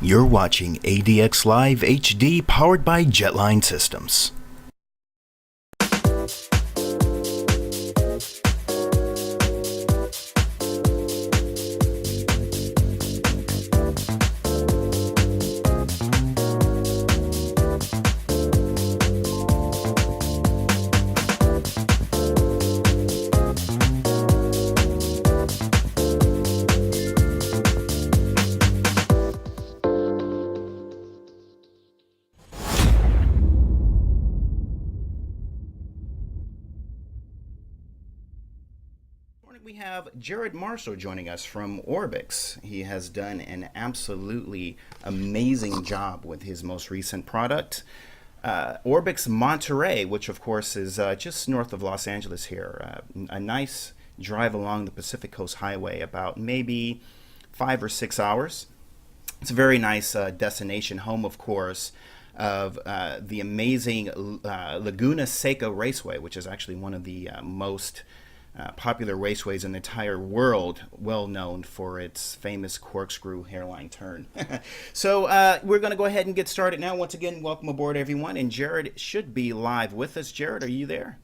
You're watching ADX Live HD powered by Jetline Systems. We have Jared Marshall joining us from Orbx. He has done an absolutely amazing job with his most recent product, Orbx Monterey, which of course is just north of Los Angeles here. A nice drive along the Pacific Coast Highway, about maybe 5 or 6 hours. It's a very nice destination, home of course of the amazing Laguna Seca Raceway, which is actually one of the most popular raceways in the entire world, well known for its famous corkscrew hairline turn. So we're going to go ahead and get started now. Once again, welcome aboard everyone, and Jared should be live with us. Jared, are you there?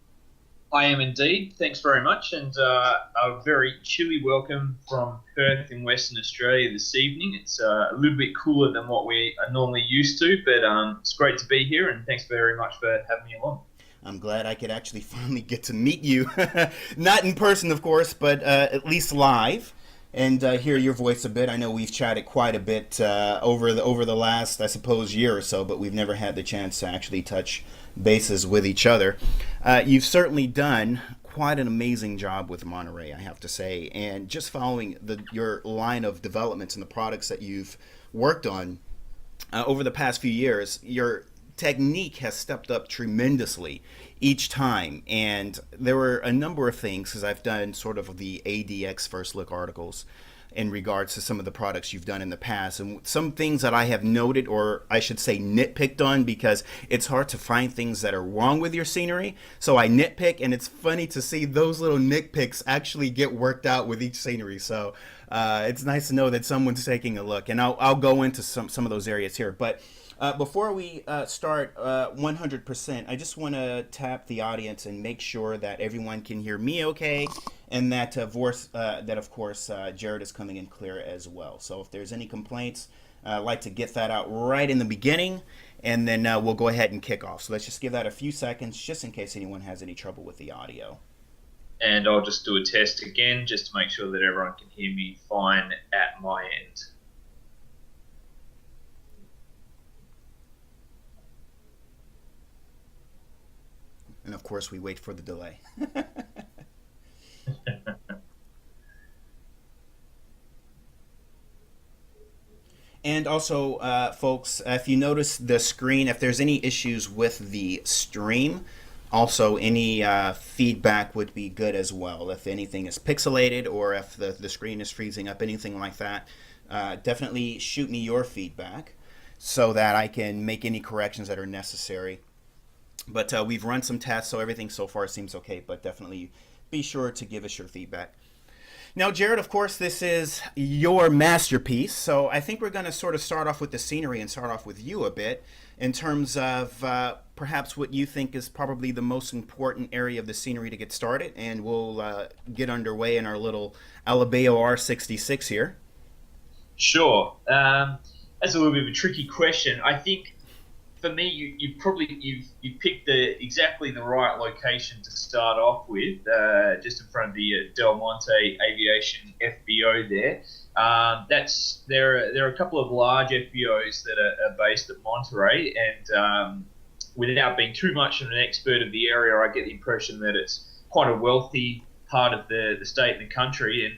I am indeed. Thanks very much, and a very chilly welcome from Perth in Western Australia this evening. It's a little bit cooler than what we are normally used to, but it's great to be here, and thanks very much for having me along. I'm glad I could actually finally get to meet you. Not in person, of course, but at least live, and hear your voice a bit. I know we've chatted quite a bit over the last, I suppose, year or so, but we've never had the chance to actually touch bases with each other. You've certainly done quite an amazing job with Monterey, I have to say, and just following your line of developments and the products that you've worked on over the past few years, your technique has stepped up tremendously each time, and there were a number of things, because I've done sort of the ADX first look articles in regards to some of the products you've done in the past, and some things that I have noted, or I should say nitpicked on, because it's hard to find things that are wrong with your scenery, so I nitpick, and it's funny to see those little nitpicks actually get worked out with each scenery. So it's nice to know that someone's taking a look, and I'll go into some of those areas here. But before we start 100%, I just want to tap the audience and make sure that everyone can hear me okay, and that that of course Jared is coming in clear as well. So if there's any complaints, I'd like to get that out right in the beginning, and then we'll go ahead and kick off. So let's just give that a few seconds, just in case anyone has any trouble with the audio. And I'll just do a test again, just to make sure that everyone can hear me fine at my end. And of course, we wait for the delay. And also, folks, if you notice the screen, if there's any issues with the stream, also any feedback would be good as well. If anything is pixelated, or if the screen is freezing up, anything like that, definitely shoot me your feedback so that I can make any corrections that are necessary. But we've run some tests, so everything so far seems okay, but definitely be sure to give us your feedback. Now, Jared, of course, this is your masterpiece, so I think we're going to sort of start off with the scenery and start off with you a bit in terms of perhaps what you think is probably the most important area of the scenery to get started, and we'll get underway in our little Alabeo R66 here. Sure. That's a little bit of a tricky question. I think for me, you've picked exactly the right location to start off with, just in front of the Del Monte Aviation FBO there. There are a couple of large FBOs that are based at Monterey, and without being too much of an expert of the area, I get the impression that it's quite a wealthy part of the state and the country, and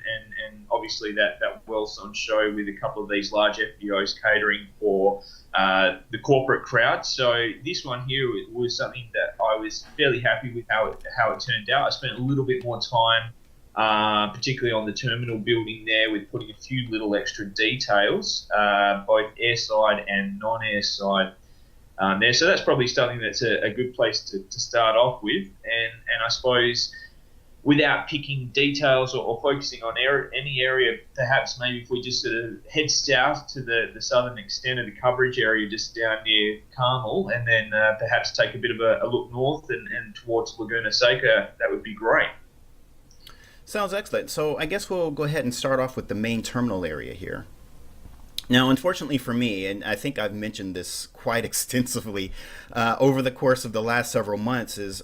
obviously that wealth's on show with a couple of these large FBOs catering for the corporate crowd. So this one here was something that I was fairly happy with how it turned out. I spent a little bit more time, particularly on the terminal building there, with putting a few little extra details, both airside and non-airside there. So that's probably something that's a good place to start off with. And I suppose without picking details or focusing on any area. Perhaps maybe if we just sort of head south to the southern extent of the coverage area, just down near Carmel, and then perhaps take a bit of a look north and towards Laguna Seca, that would be great. Sounds excellent. So I guess we'll go ahead and start off with the main terminal area here. Now, unfortunately for me, and I think I've mentioned this quite extensively over the course of the last several months, is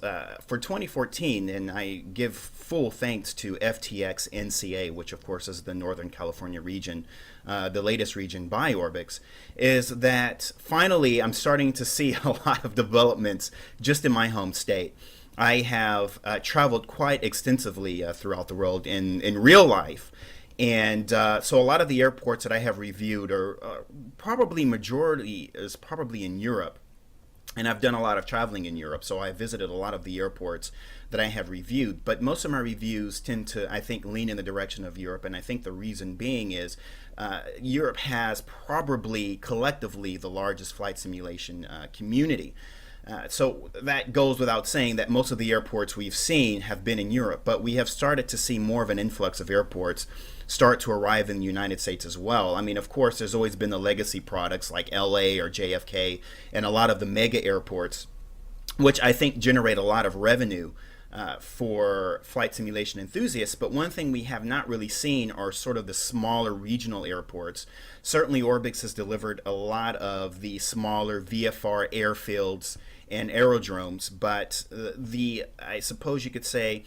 for 2014, and I give full thanks to FTX NCA, which of course is the Northern California region, the latest region by Orbx, is that finally I'm starting to see a lot of developments just in my home state. I have traveled quite extensively throughout the world in real life. And so a lot of the airports that I have reviewed are probably majority is probably in Europe. And I've done a lot of traveling in Europe, so I visited a lot of the airports that I have reviewed. But most of my reviews tend to, I think, lean in the direction of Europe. And I think the reason being is Europe has probably collectively the largest flight simulation community. So that goes without saying that most of the airports we've seen have been in Europe, but we have started to see more of an influx of airports start to arrive in the United States as well. I mean, of course, there's always been the legacy products like LA or JFK and a lot of the mega airports, which I think generate a lot of revenue for flight simulation enthusiasts. But one thing we have not really seen are sort of the smaller regional airports. Certainly Orbx has delivered a lot of the smaller VFR airfields and aerodromes, but I suppose you could say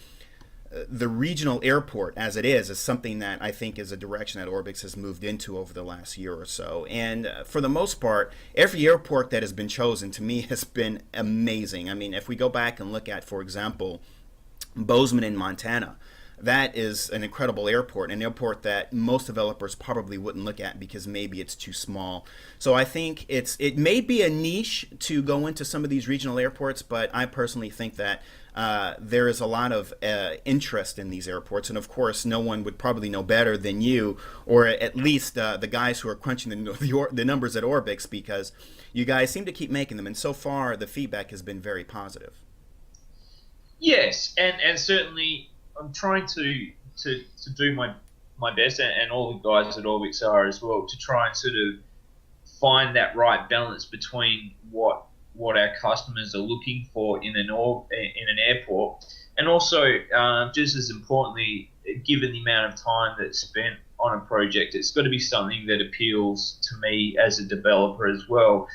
the regional airport as it is something that I think is a direction that Orbx has moved into over the last year or so. And for the most part, every airport that has been chosen to me has been amazing. I mean, if we go back and look at, for example, Bozeman in Montana, that is an incredible airport, an airport that most developers probably wouldn't look at because maybe it's too small. So I think it may be a niche to go into some of these regional airports, but I personally think that there is a lot of interest in these airports. And of course, no one would probably know better than you, or at least the guys who are crunching the numbers at Orbx, because you guys seem to keep making them. And so far, the feedback has been very positive. Yes, and certainly I'm trying to do my best, and all the guys at Orbx are as well, to try and sort of find that right balance between what our customers are looking for in an airport, and also just as importantly, given the amount of time that's spent on a project, it's got to be something that appeals to me as a developer as well.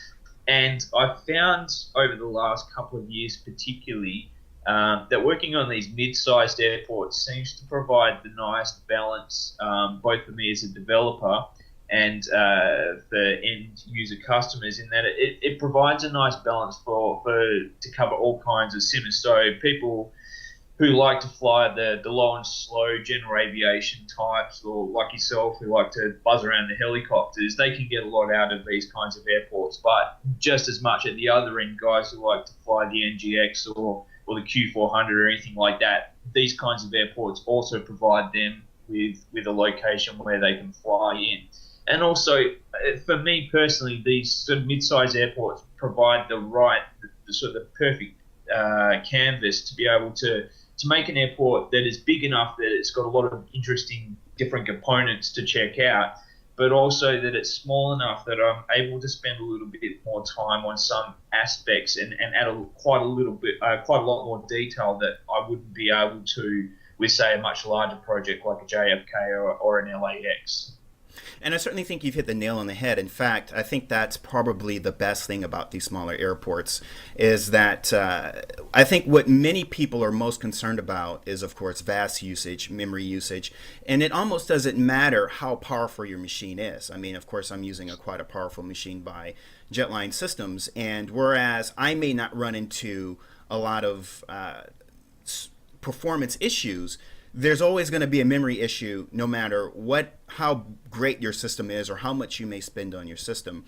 And I've found over the last couple of years particularly that working on these mid-sized airports seems to provide the nice balance, both for me as a developer and for end user customers, in that it provides a nice balance to cover all kinds of sims. So people who like to fly the low and slow general aviation types, or like yourself who like to buzz around the helicopters, they can get a lot out of these kinds of airports. But just as much at the other end, guys who like to fly the NGX or the Q400 or anything like that, these kinds of airports also provide them with a location where they can fly in. And also, for me personally, these sort of mid-sized airports provide the sort of perfect canvas to be able to make an airport that is big enough that it's got a lot of interesting different components to check out, but also that it's small enough that I'm able to spend a little bit more time on some aspects and add quite a lot more detail that I wouldn't be able to with, say, a much larger project like a JFK or an LAX. And I certainly think you've hit the nail on the head. In fact, I think that's probably the best thing about these smaller airports is that I think what many people are most concerned about is, of course, VAS usage, memory usage, and it almost doesn't matter how powerful your machine is. I mean, of course, I'm using quite a powerful machine by Jetline Systems, and whereas I may not run into a lot of performance issues, there's always going to be a memory issue no matter how great your system is or how much you may spend on your system.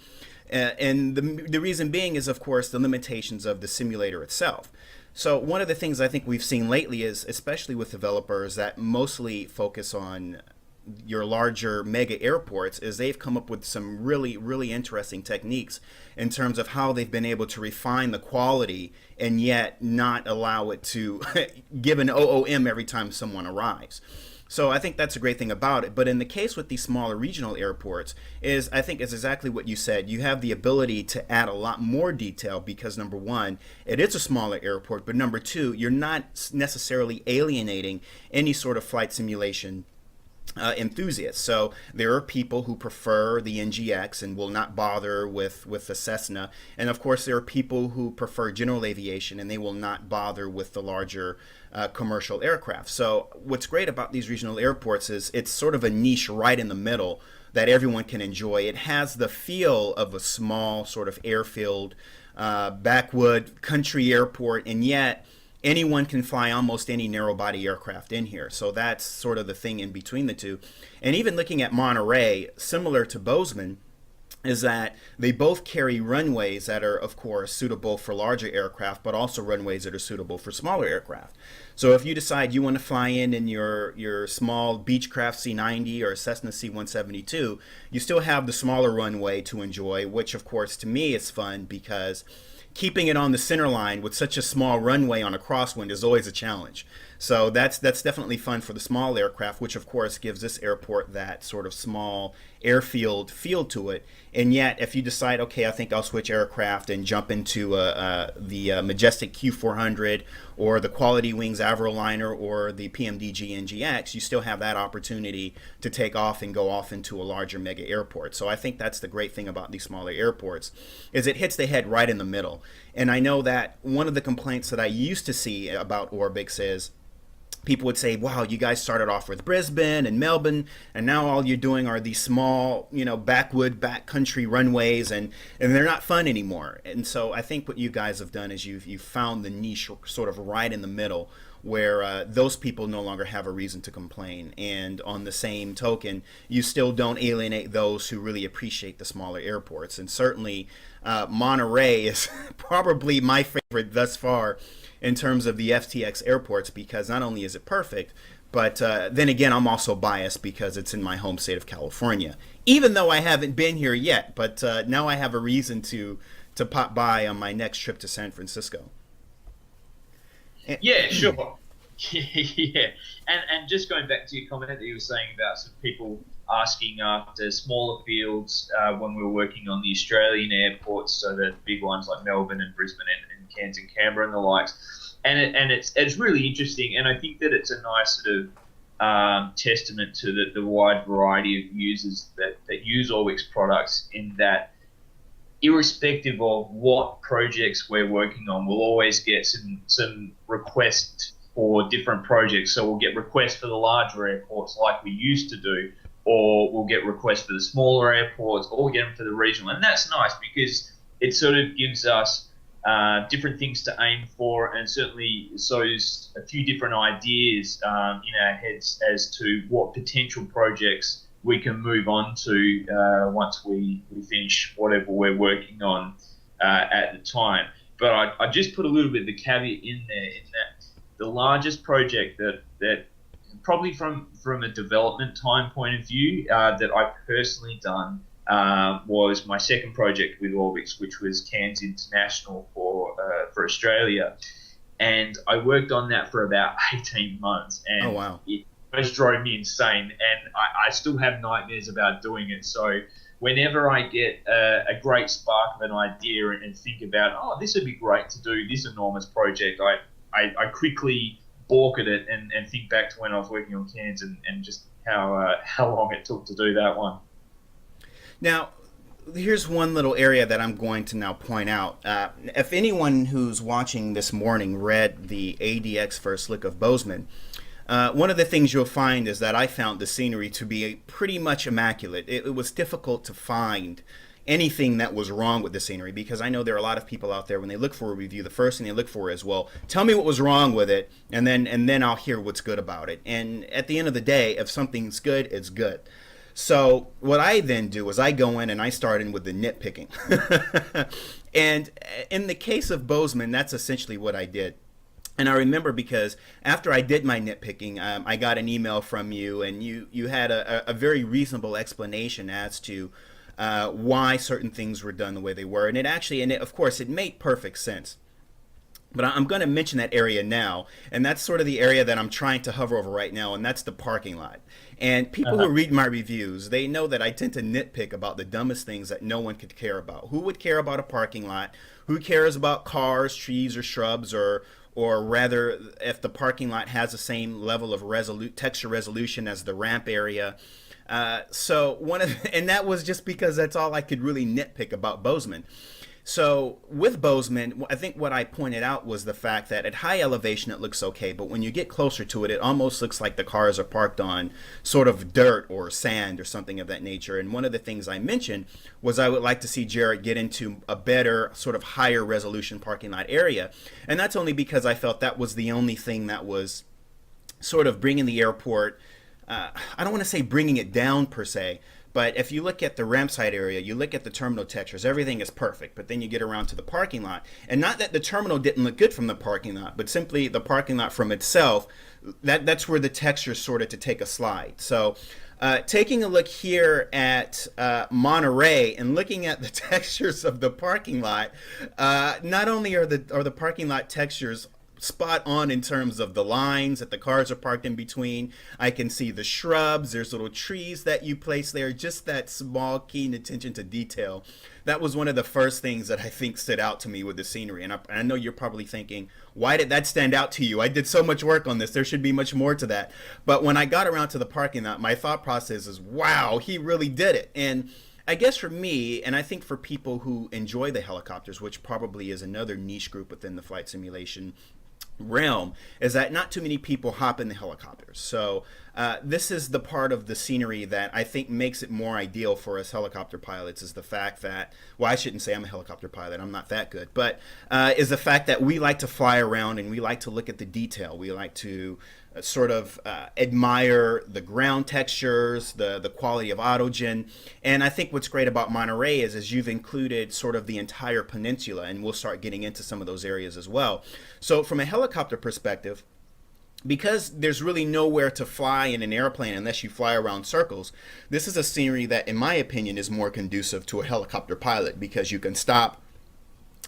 And the reason being is, of course, the limitations of the simulator itself. So one of the things I think we've seen lately is, especially with developers that mostly focus on your larger mega airports is they've come up with some really, really interesting techniques in terms of how they've been able to refine the quality and yet not allow it to give an OOM every time someone arrives. So I think that's a great thing about it. But in the case with these smaller regional airports, is I think it's exactly what you said. You have the ability to add a lot more detail because number one, it is a smaller airport, but number two, you're not necessarily alienating any sort of flight simulation enthusiasts. So there are people who prefer the NGX and will not bother with the Cessna, and of course there are people who prefer general aviation and they will not bother with the larger commercial aircraft. So what's great about these regional airports is it's sort of a niche right in the middle that everyone can enjoy. It has the feel of a small sort of airfield, backwood country airport, and yet anyone can fly almost any narrow body aircraft in here. So that's sort of the thing in between the two. And even looking at Monterey, similar to Bozeman, is that they both carry runways that are, of course, suitable for larger aircraft, but also runways that are suitable for smaller aircraft. So if you decide you want to fly in your small Beechcraft C90 or Cessna C172, you still have the smaller runway to enjoy, which, of course, to me is fun because keeping it on the center line with such a small runway on a crosswind is always a challenge. So that's definitely fun for the small aircraft, which of course gives this airport that sort of small airfield feel to it. And yet, if you decide, okay, I think I'll switch aircraft and jump into the Majestic Q400 or the Quality Wings Avroliner or the PMDG NGX, you still have that opportunity to take off and go off into a larger mega airport. So I think that's the great thing about these smaller airports, is it hits the head right in the middle. And I know that one of the complaints that I used to see about Orbx is people would say, wow, you guys started off with Brisbane and Melbourne, and now all you're doing are these small, backwood, backcountry runways, and they're not fun anymore. And so I think what you guys have done is you've found the niche sort of right in the middle where those people no longer have a reason to complain. And on the same token, you still don't alienate those who really appreciate the smaller airports. And certainly Monterey is probably my favorite thus far in terms of the FTX airports, because not only is it perfect, but then again, I'm also biased because it's in my home state of California, even though I haven't been here yet. But now I have a reason to pop by on my next trip to San Francisco. Yeah, sure. Yeah, and just going back to your comment that you were saying about some people asking after smaller fields when we were working on the Australian airports, so the big ones like Melbourne and Brisbane and Cairns and Canberra and the likes, and it's really interesting, and I think that it's a nice sort of testament to the wide variety of users that use Orbx products, in that irrespective of what projects we're working on, we'll always get some requests for different projects. So we'll get requests for the larger airports like we used to do, or we'll get requests for the smaller airports, or we'll get them for the regional. And that's nice because it sort of gives us different things to aim for, and certainly sows a few different ideas in our heads as to what potential projects we can move on to once we finish whatever we're working on at the time. But I just put a little bit of the caveat in there, in that the largest project that probably from a development time point of view that I've personally done was my second project with Orbx, which was Cairns International for Australia. And I worked on that for about 18 months. And oh, wow. It just drove me insane, and I still have nightmares about doing it. So whenever I get a great spark of an idea and think about, oh, this would be great to do this enormous project, I quickly balk at it and think back to when I was working on Cairns and just how long it took to do that one. Now, here's one little area that I'm going to now point out. If anyone who's watching this morning read the ADX First Look of Bozeman, one of the things you'll find is that I found the scenery to be pretty much immaculate. It was difficult to find anything that was wrong with the scenery, because I know there are a lot of people out there, when they look for a review, the first thing they look for is, well, tell me what was wrong with it, and then I'll hear what's good about it. And at the end of the day, if something's good, it's good. So what I then do is I go in and I start in with the nitpicking. And in the case of Bozeman, that's essentially what I did. And I remember because after I did my nitpicking, I got an email from you, and you had a very reasonable explanation as to why certain things were done the way they were, and of course, it made perfect sense. But I'm going to mention that area now, and that's sort of the area that I'm trying to hover over right now, and that's the parking lot. And people who Uh-huh. read my reviews, they know that I tend to nitpick about the dumbest things that no one could care about. Who would care about a parking lot? Who cares about cars, trees, or shrubs, or rather, if the parking lot has the same level of texture resolution as the ramp area? And that was just because that's all I could really nitpick about Bozeman. So with Bozeman, I think what I pointed out was the fact that at high elevation it looks okay, but when you get closer to it, it almost looks like the cars are parked on sort of dirt or sand or something of that nature. And one of the things I mentioned was I would like to see Jared get into a better, sort of higher resolution parking lot area. And that's only because I felt that was the only thing that was sort of bringing the airport, I don't want to say bringing it down per se, but if you look at the ramp side area, you look at the terminal textures, everything is perfect. But then you get around to the parking lot, and not that the terminal didn't look good from the parking lot, but simply the parking lot from itself, that's where the texture started to take a slide. So taking a look here at Monterey and looking at the textures of the parking lot, not only are the parking lot textures spot on in terms of the lines that the cars are parked in between. I can see the shrubs. There's little trees that you place there. Just that small, keen attention to detail. That was one of the first things that I think stood out to me with the scenery. And I know you're probably thinking, why did that stand out to you? I did so much work on this. There should be much more to that. But when I got around to the parking lot, my thought process is, wow, he really did it. And I guess for me, and I think for people who enjoy the helicopters, which probably is another niche group within the flight simulation realm, is that not too many people hop in the helicopters. So this is the part of the scenery that I think makes it more ideal for us helicopter pilots, is the fact that, well, I shouldn't say I'm a helicopter pilot, I'm not that good, but is the fact that we like to fly around and we like to look at the detail. We like to sort of admire the ground textures, the quality of autogen. And I think what's great about Monterey is you've included sort of the entire peninsula, and we'll start getting into some of those areas as well. So from a helicopter perspective, because there's really nowhere to fly in an airplane unless you fly around circles, this is a scenery that, in my opinion, is more conducive to a helicopter pilot, because you can stop,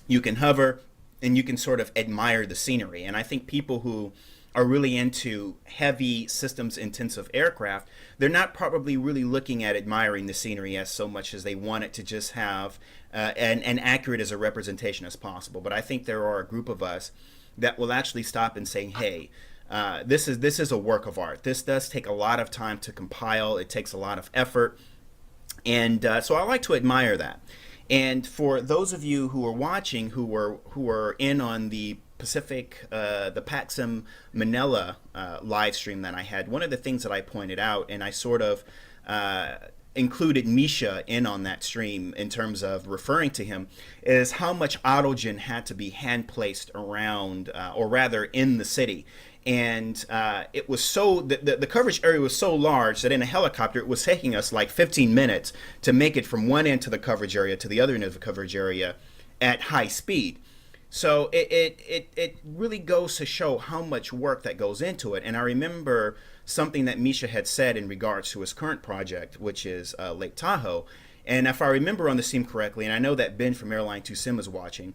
you can hover, and you can sort of admire the scenery. And I think people who are really into heavy systems intensive aircraft, they're not probably really looking at admiring the scenery as so much as they want it to just have an accurate as a representation as possible. But I think there are a group of us that will actually stop and say, hey, this is a work of art. This does take a lot of time to compile. It takes a lot of effort. And so I like to admire that. And for those of you who are watching, who were in on the the PAXM Manila live stream that I had, one of the things that I pointed out, and I sort of included Misha in on that stream in terms of referring to him, is how much autogen had to be hand placed around, or rather in the city. And it was the coverage area was so large that in a helicopter it was taking us like 15 minutes to make it from one end to the coverage area to the other end of the coverage area at high speed. So it really goes to show how much work that goes into it. And I remember something that Misha had said in regards to his current project, which is Lake Tahoe. And if I remember on the scene correctly, and I know that Ben from Airline 2 Sim is watching,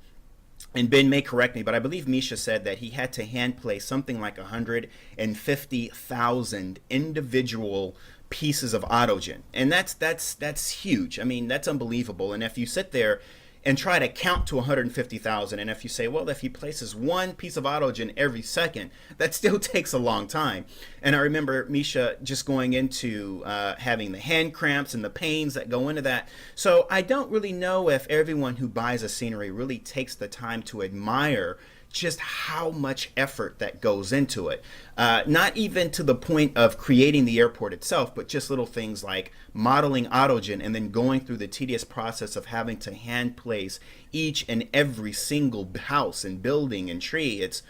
and Ben may correct me, but I believe Misha said that he had to hand place something like 150,000 individual pieces of autogen. And that's huge. I mean, that's unbelievable. And if you sit there and try to count to 150,000, and if you say, well, if he places one piece of autogen every second, that still takes a long time. And I remember Misha just going into having the hand cramps and the pains that go into that. So I don't really know if everyone who buys a scenery really takes the time to admire just how much effort that goes into it. Not even to the point of creating the airport itself, but just little things like modeling autogen and then going through the tedious process of having to hand place each and every single house and building and tree. It's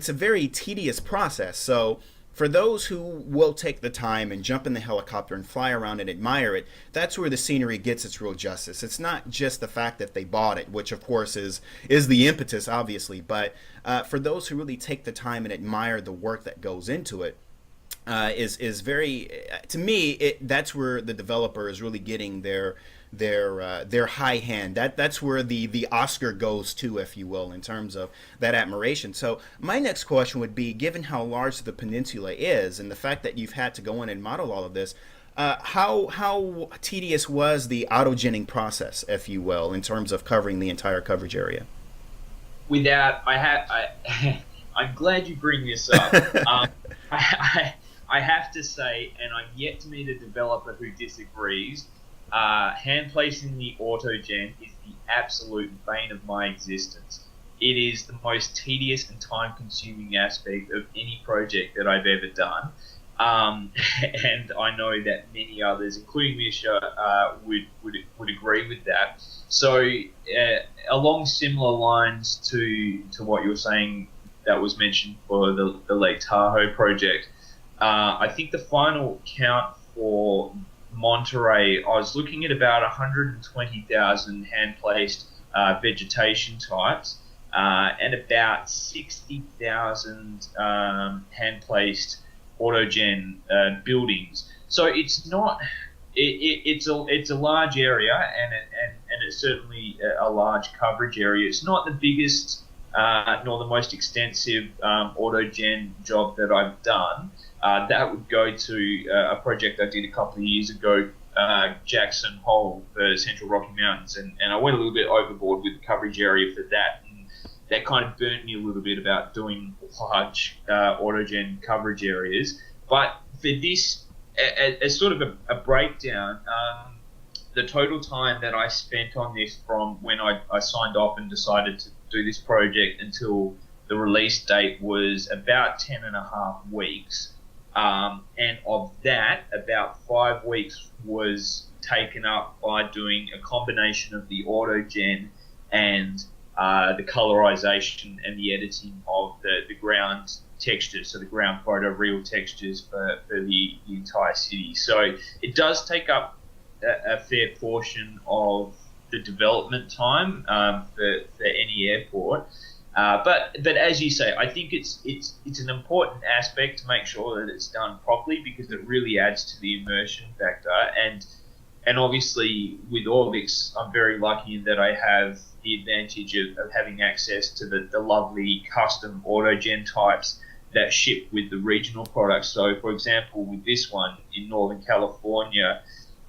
a very tedious process. So for those who will take the time and jump in the helicopter and fly around and admire it, that's where the scenery gets its real justice. It's not just the fact that they bought it, which of course is the impetus, obviously, but for those who really take the time and admire the work that goes into it, is very, to me, that's where the developer is really getting their high hand. That's where the Oscar goes to, if you will, in terms of that admiration. So my next question would be, given how large the peninsula is and the fact that you've had to go in and model all of this, how tedious was the autogenning process, if you will, in terms of covering the entire coverage area? I'm glad you bring this up. I have to say, and I'm yet to meet a developer who disagrees, hand placing the autogen is the absolute bane of my existence. It is the most tedious and time-consuming aspect of any project that I've ever done. And I know that many others, including Misha, would agree with that. So, along similar lines to what you're saying that was mentioned for the Lake Tahoe project, I think the final count for Monterey, I was looking at about 120,000 hand-placed vegetation types and about 60,000 hand-placed autogen buildings. So it's not, it's a large area, and it's certainly a large coverage area. It's not the biggest nor the most extensive autogen job that I've done. That would go to a project I did a couple of years ago, Jackson Hole for Central Rocky Mountains, and I went a little bit overboard with the coverage area for that, and that kind of burnt me a little bit about doing large autogen coverage areas. But for this, as sort of a breakdown, the total time that I spent on this from when I signed off and decided to do this project until the release date was about 10.5 weeks. And of that, about 5 weeks was taken up by doing a combination of the autogen and the colorization and the editing of the ground textures, so the ground photoreal textures for the entire city. So it does take up a fair portion of the development time for any airport. But as you say, I think it's an important aspect to make sure that it's done properly, because it really adds to the immersion factor. And obviously with Orbx, I'm very lucky in that I have the advantage of having access to the lovely custom autogen types that ship with the regional products. So for example, with this one in Northern California,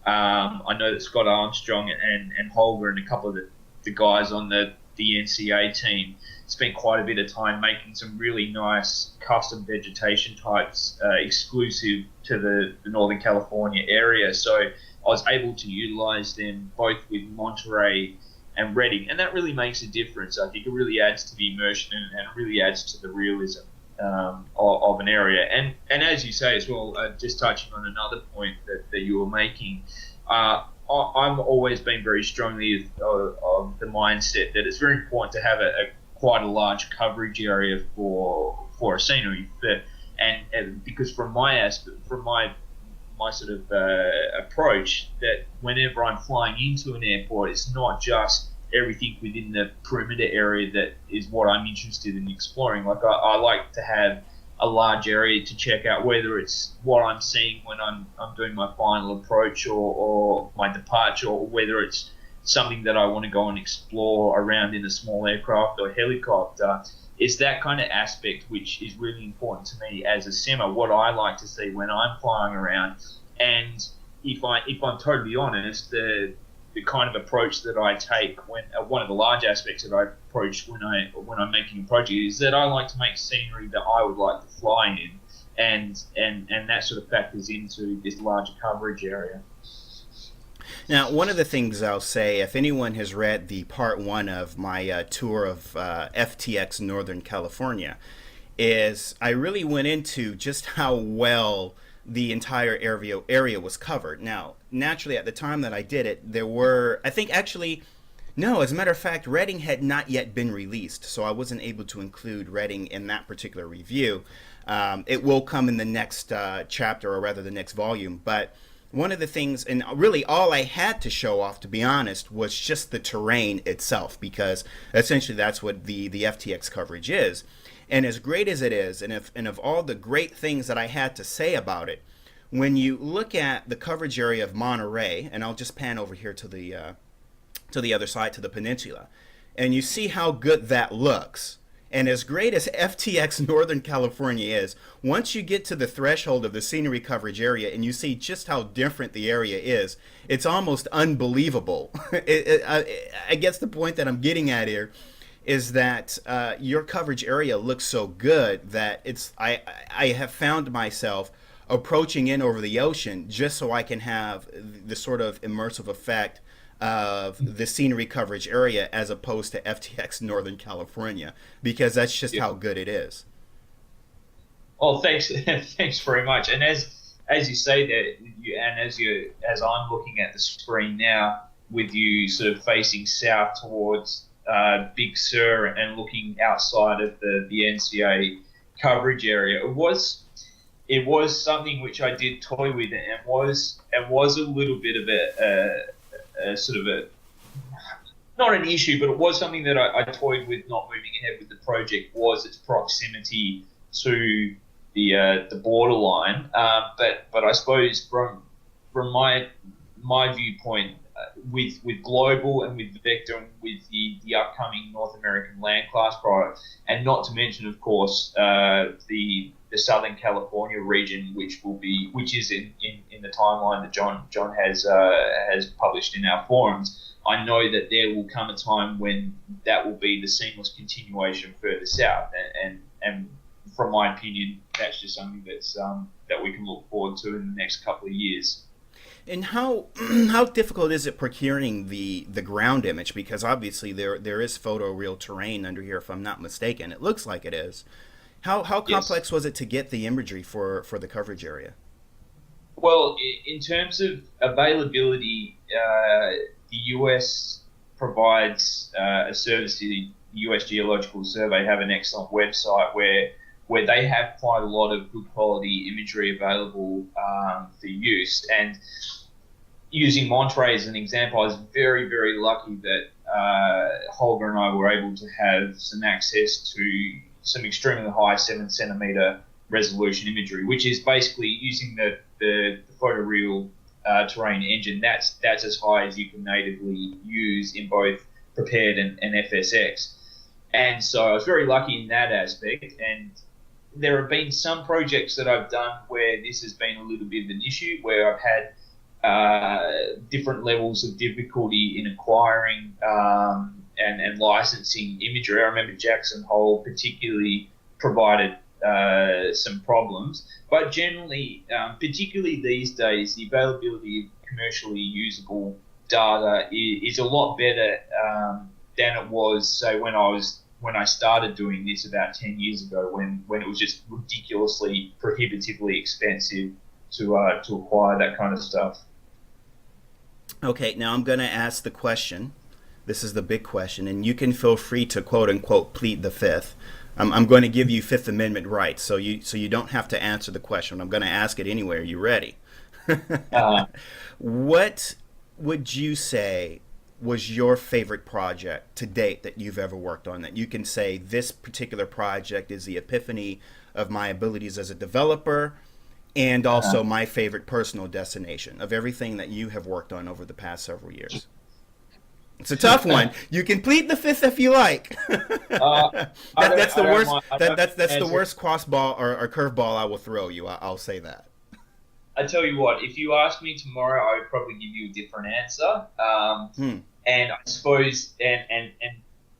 I know that Scott Armstrong and Holger and a couple of the guys on the NCA team spent quite a bit of time making some really nice custom vegetation types exclusive to the Northern California area. So I was able to utilize them both with Monterey and Redding, and that really makes a difference. I think it really adds to the immersion and it really adds to the realism of an area. And as you say as well, just touching on another point that you were making, I've always been very strongly of the mindset that it's very important to have quite a large coverage area for a scenery, and because from my sort of approach, that whenever I'm flying into an airport, it's not just everything within the perimeter area that is what I'm interested in exploring. Like I like to have a large area to check out, whether it's what I'm seeing when I'm doing my final approach or my departure, or whether it's something that I want to go and explore around in a small aircraft or helicopter. It's that kind of aspect which is really important to me as a simmer, what I like to see when I'm flying around. And if I'm totally honest, the kind of approach that I take when one of the large aspects that I approach when I'm making a project is that I like to make scenery that I would like to fly in, and that sort of factors into this larger coverage area. Now, one of the things I'll say, if anyone has read the part one of my tour of FTX Northern California, is I really went into just how well the entire area was covered. Now, naturally, at the time that I did it, there were, I think actually, no, as a matter of fact, Redding had not yet been released, so I wasn't able to include Redding in that particular review. It will come in the next chapter, or rather the next volume. But one of the things, and really all I had to show off, to be honest, was just the terrain itself, because essentially that's what the FTX coverage is. And as great as it is, and of all the great things that I had to say about it, when you look at the coverage area of Monterey, and I'll just pan over here to the other side, to the peninsula, and you see how good that looks. And as great as FTX Northern California is, once you get to the threshold of the scenery coverage area and you see just how different the area is, it's almost unbelievable. I guess the point that I'm getting at here is that your coverage area looks so good that I have found myself approaching in over the ocean just so I can have the sort of immersive effect of the scenery coverage area as opposed to FTX Northern California, because that's just how good it is. Oh, thanks, thanks very much. And as you say that, and as I'm looking at the screen now, with you sort of facing south towards Big Sur and looking outside of the NCA coverage area, it was something which I did toy with, and was a little bit of a sort of a, not an issue, but it was something that I toyed with not moving ahead with the project, was its proximity to the borderline. But I suppose from my viewpoint, with global and with Vector and with the upcoming North American land class product, and not to mention, of course, the Southern California region, which is in the timeline that John has published in our forums. I know that there will come a time when that will be the seamless continuation further south, and from my opinion, that's just something that we can look forward to in the next couple of years. And how how difficult is it procuring the ground image? Because obviously there is photoreal terrain under here, if I'm not mistaken. It looks like it is. How complex Yes. was it to get the imagery for the coverage area? Well, in terms of availability, the US provides a service to the US Geological Survey, have an excellent website where they have quite a lot of good quality imagery available for use. And using Monterey as an example, I was very, very lucky that Holger and I were able to have some access to some extremely high 7 centimeter resolution imagery, which is basically using the photoreal terrain engine. That's as high as you can natively use in both prepared and FSX. And so I was very lucky in that aspect. And there have been some projects that I've done where this has been a little bit of an issue, where I've had different levels of difficulty in acquiring and licensing imagery. I remember Jackson Hole particularly provided some problems, but generally, particularly these days, the availability of commercially usable data is a lot better than it was, say, when I started doing this about 10 years ago, when it was just ridiculously, prohibitively expensive to acquire that kind of stuff. Okay, now I'm going to ask the question. This is the big question, and you can feel free to quote unquote plead the fifth. I'm going to give you Fifth Amendment rights, so you don't have to answer the question. I'm going to ask it anyway. Are you ready? Uh, What would you say was your favorite project to date that you've ever worked on, that you can say this particular project is the epiphany of my abilities as a developer and also my favorite personal destination of everything that you have worked on over the past several years? It's a tough one. You can plead the fifth if you like. That's the worst. That's the worst crossball or curveball I will throw you. I'll say that. I tell you what, if you ask me tomorrow, I would probably give you a different answer. And I suppose, and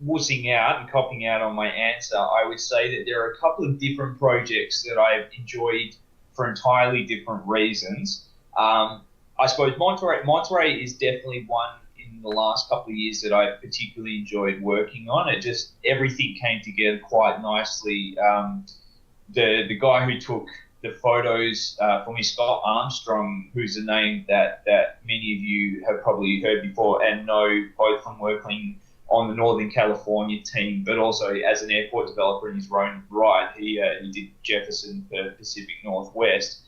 wussing out and copping out on my answer, I would say that there are a couple of different projects that I've enjoyed for entirely different reasons. I suppose Monterey is definitely one in the last couple of years that I've particularly enjoyed working on. It just, everything came together quite nicely. The guy who took the photos for me, Scott Armstrong, who's a name that many of you have probably heard before and know both from working on the Northern California team, but also as an airport developer in his own right. He did Jefferson for Pacific Northwest.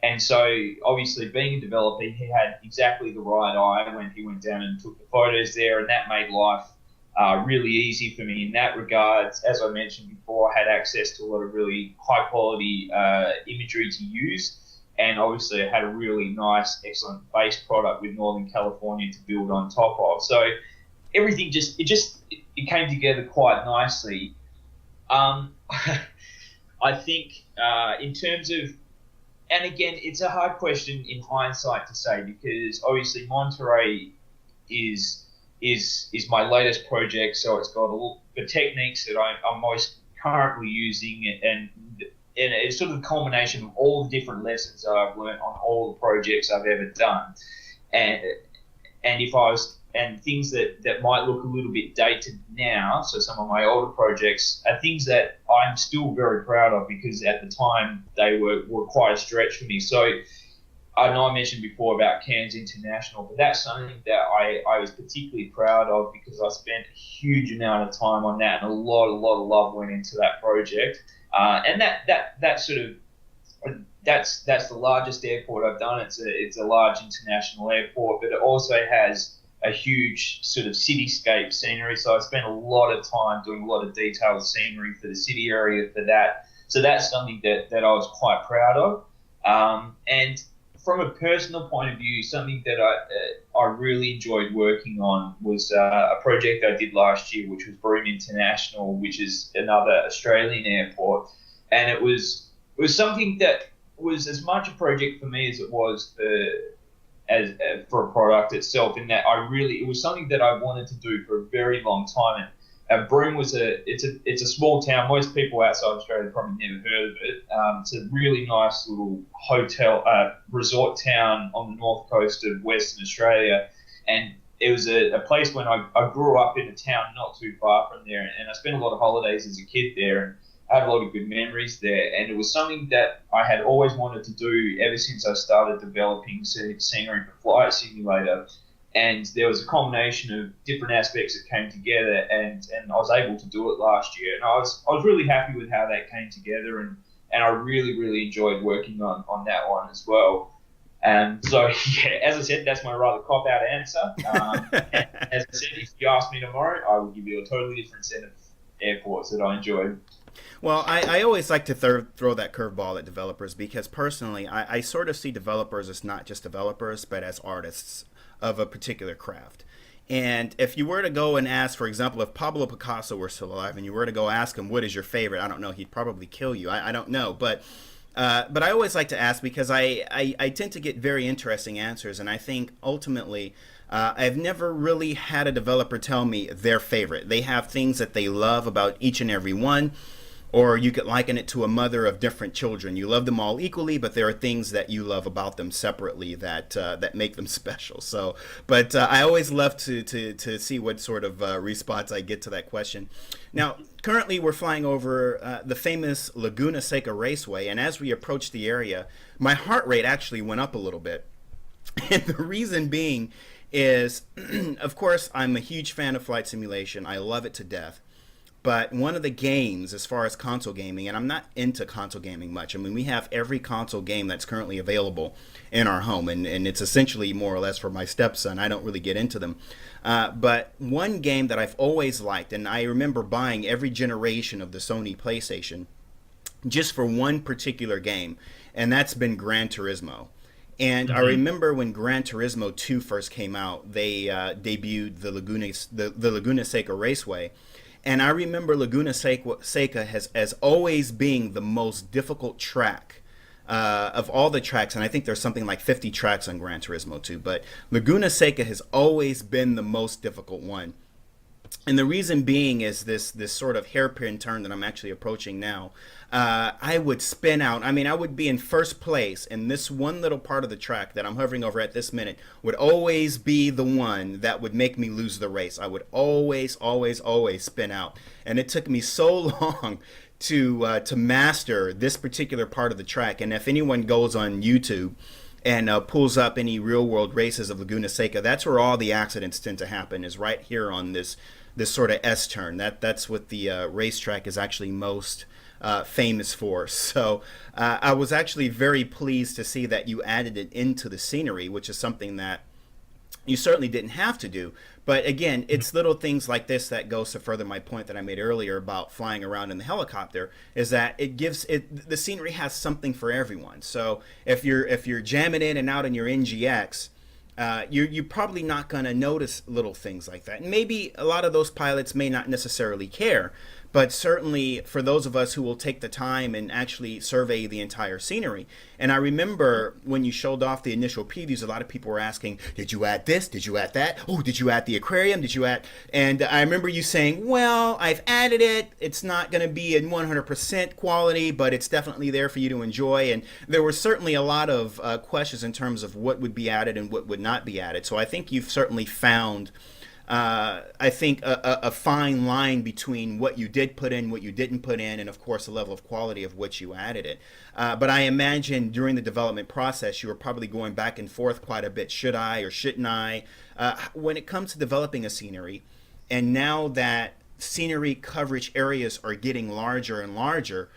And so, obviously, being a developer, he had exactly the right eye when he went down and took the photos there, and that made life really easy for me in that regard. As I mentioned before, I had access to a lot of really high-quality imagery to use, and obviously I had a really nice, excellent base product with Northern California to build on top of. So everything it came together quite nicely. I think in terms of, and again, it's a hard question in hindsight to say, because obviously Monterey is my latest project, so it's got all the techniques that I'm most currently using, and it's sort of a culmination of all the different lessons that I've learned on all the projects I've ever done, and if I was, and things that might look a little bit dated now, so some of my older projects are things that I'm still very proud of, because at the time they were quite a stretch for me. So I know I mentioned before about Cairns International, but that's something that I was particularly proud of, because I spent a huge amount of time on that, and a lot of love went into that project. And that sort of, that's the largest airport I've done. It's a large international airport, but it also has a huge sort of cityscape scenery. So I spent a lot of time doing a lot of detailed scenery for the city area for that. So that's something that I was quite proud of. And from a personal point of view, something that I really enjoyed working on was a project I did last year, which was Broome International, which is another Australian airport. And it was something that was as much a project for me as it was for a product itself, in that it was something that I wanted to do for a very long time. And Broome it's a small town. Most people outside Australia probably never heard of it. It's a really nice little hotel resort town on the north coast of Western Australia, and it was a place when I grew up in a town not too far from there, and I spent a lot of holidays as a kid there, and I had a lot of good memories there. And it was something that I had always wanted to do ever since I started developing scenery for Flight Simulator. And there was a combination of different aspects that came together, and I was able to do it last year. And I was really happy with how that came together, and I really enjoyed working on that one as well. And so, yeah, as I said, that's my rather cop-out answer. And as I said, if you ask me tomorrow, I will give you a totally different set of airports that I enjoyed. Well, I always like to throw that curveball at developers, because personally, I sort of see developers as not just developers, but as artists of a particular craft. And if you were to go and ask, for example, if Pablo Picasso were still alive and you were to go ask him, what is your favorite? I don't know. He'd probably kill you. I don't know. But I always like to ask, because I tend to get very interesting answers. And I think ultimately, I've never really had a developer tell me their favorite. They have things that they love about each and every one. Or you could liken it to a mother of different children. You love them all equally, but there are things that you love about them separately that make them special. So, but I always love to see what sort of response I get to that question. Now, currently we're flying over the famous Laguna Seca Raceway, and as we approach the area, my heart rate actually went up a little bit. And the reason being is, of course, I'm a huge fan of flight simulation. I love it to death. But one of the games, as far as console gaming, and I'm not into console gaming much. I mean, we have every console game that's currently available in our home, and it's essentially more or less for my stepson. I don't really get into them. But one game that I've always liked, and I remember buying every generation of the Sony PlayStation just for one particular game, and that's been Gran Turismo. And I remember when Gran Turismo 2 first came out, they debuted the Laguna Seca Raceway. And I remember Laguna Seca as always being the most difficult track of all the tracks. And I think there's something like 50 tracks on Gran Turismo 2. But Laguna Seca has always been the most difficult one. And the reason being is this sort of hairpin turn that I'm actually approaching now. I would spin out. I mean, I would be in first place, and this one little part of the track that I'm hovering over at this minute would always be the one that would make me lose the race. I would always spin out. And it took me so long to master this particular part of the track. And if anyone goes on YouTube and pulls up any real world races of Laguna Seca, that's where all the accidents tend to happen, is right here on this sort of S turn. That's what the racetrack is actually most famous for. So I was actually very pleased to see that you added it into the scenery, which is something that you certainly didn't have to do. But again, it's little things like this that goes to further my point that I made earlier about flying around in the helicopter, is that it gives it, the scenery has something for everyone. So if you're jamming in and out in your NGX, you're probably not going to notice little things like that. And maybe a lot of those pilots may not necessarily care, but certainly for those of us who will take the time and actually survey the entire scenery. And I remember when you showed off the initial previews, a lot of people were asking, did you add this? Did you add that? Oh, did you add the aquarium? Did you add? And I remember you saying, well, I've added it. It's not going to be in 100% quality, but it's definitely there for you to enjoy. And there were certainly a lot of questions in terms of what would be added and what would not be added. So I think you've certainly found I think a fine line between what you did put in, what you didn't put in, and of course the level of quality of which you added it. But I imagine during the development process you were probably going back and forth quite a bit. Should I or shouldn't I? When it comes to developing a scenery, and now that scenery coverage areas are getting larger and larger,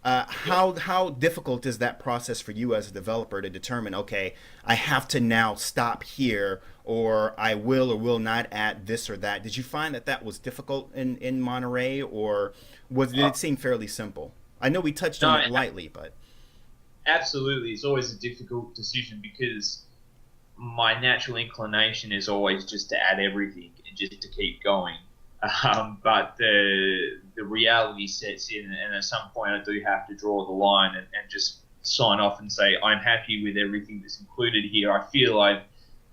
how difficult is that process for you as a developer to determine, okay, I have to now stop here, or I will or will not add this or that? Did you find that that was difficult in Monterey, or did it seem fairly simple? I know we touched on it lightly, but... Absolutely. It's always a difficult decision because my natural inclination is always just to add everything and just to keep going. But the reality sets in, and at some point I do have to draw the line and just sign off and say, I'm happy with everything that's included here. I feel I've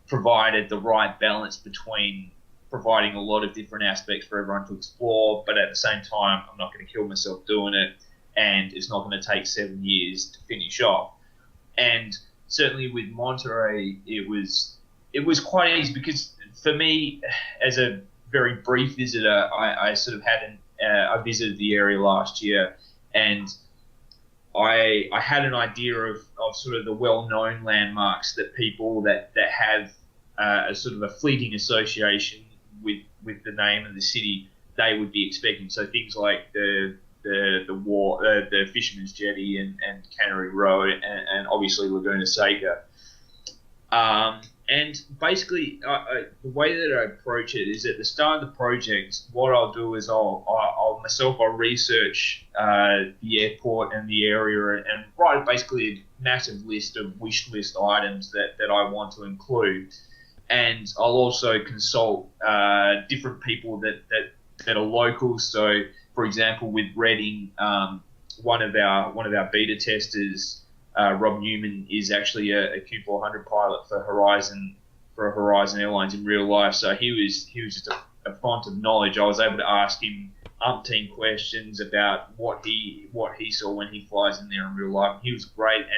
provided the right balance between providing a lot of different aspects for everyone to explore, but at the same time, I'm not going to kill myself doing it, and it's not going to take 7 years to finish off. And certainly with Monterey, it was quite easy because for me, as a very brief visitor, I sort of I visited the area last year, and I had an idea of sort of the well-known landmarks that people that have a sort of a fleeting association with the name of the city, they would be expecting. So things like the Fisherman's Jetty and Cannery Row and obviously Laguna Seca. And basically, the way that I approach it is at the start of the project, what I'll do is I'll research the airport and the area and write basically a massive list of wish list items that I want to include. And I'll also consult different people that are local. So, for example, with Reading, one of our beta testers, Rob Newman, is actually a Q400 pilot for Horizon Airlines in real life. So he was just a font of knowledge. I was able to ask him umpteen questions about what he saw when he flies in there in real life. He was great, and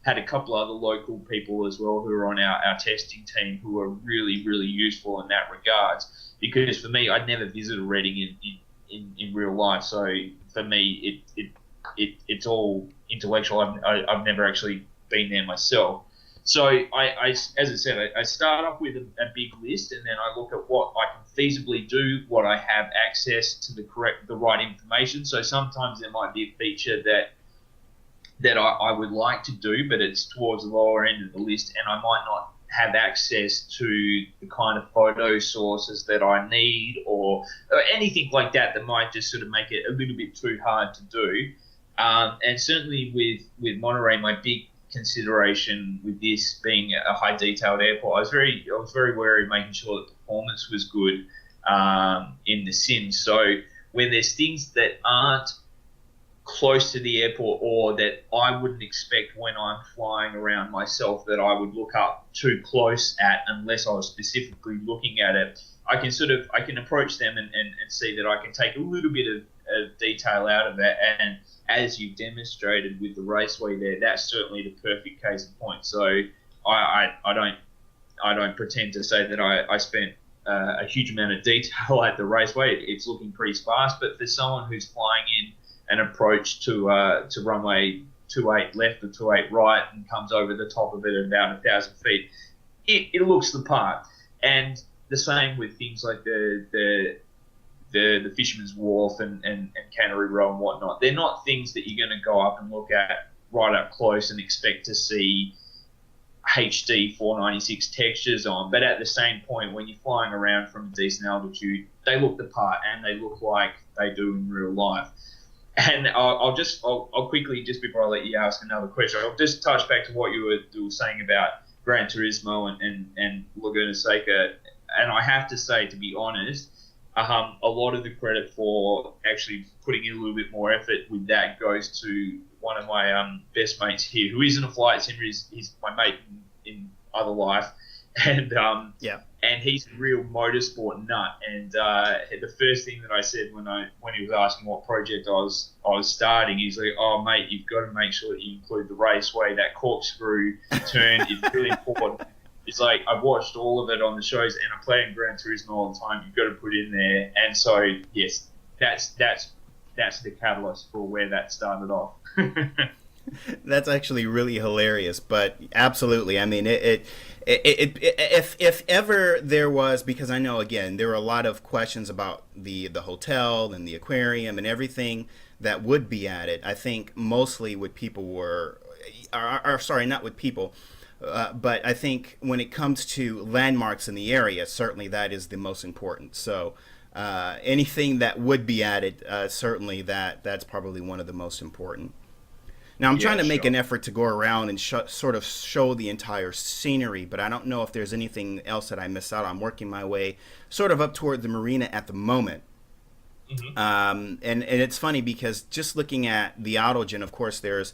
had a couple other local people as well who were on our testing team who were really, really useful in that regards. Because for me, I'd never visited Reading in real life, so for me it's all intellectual. I've never actually been there myself. So I as I said, I start off with a big list, and then I look at what I can feasibly do, what I have access to the right information. So sometimes there might be a feature that I would like to do, but it's towards the lower end of the list, and I might not have access to the kind of photo sources that I need or anything like that might just sort of make it a little bit too hard to do. And certainly with Monterey, my big consideration with this being a high detailed airport, I was very wary of making sure that performance was good in the sim. So when there's things that aren't close to the airport or that I wouldn't expect when I'm flying around myself that I would look up too close at unless I was specifically looking at it, I can approach them and see that I can take a little bit of detail out of that. And as you've demonstrated with the raceway there, that's certainly the perfect case in point. So I don't pretend to say that I spent a huge amount of detail at the raceway. It's looking pretty sparse, but for someone who's flying in an approach to runway 28 left or 28 right and comes over the top of it at about 1,000 feet, it looks the part. And the same with things like the Fisherman's Wharf and Cannery Row and whatnot. They're not things that you're going to go up and look at right up close and expect to see HD 496 textures on. But at the same point, when you're flying around from a decent altitude, they look the part and they look like they do in real life. And I'll quickly, just before I let you ask another question, I'll just touch back to what you were saying about Gran Turismo and Laguna Seca. And I have to say, to be honest, a lot of the credit for actually putting in a little bit more effort with that goes to one of my best mates here, who isn't a flight sim. He's my mate in other life, and and he's a real motorsport nut. And the first thing that I said when he was asking what project I was starting, he's like, "Oh mate, you've got to make sure that you include the raceway. That corkscrew turn is really important." It's like, I've watched all of it on the shows, and I play in Gran Turismo all the time. You've got to put in there. And so, yes, that's the catalyst for where that started off. That's actually really hilarious, but absolutely. I mean, if ever there was, because I know, again, there were a lot of questions about the hotel and the aquarium and everything that would be added. I think mostly what people were, sorry, not with people. But I think when it comes to landmarks in the area, certainly that is the most important. So anything that would be added, certainly that's probably one of the most important. Now I'm trying to make an effort to go around and sort of show the entire scenery, but I don't know if there's anything else that I missed out. I'm working my way sort of up toward the marina at the moment. Mm-hmm. And it's funny because just looking at the Autogen, of course, there's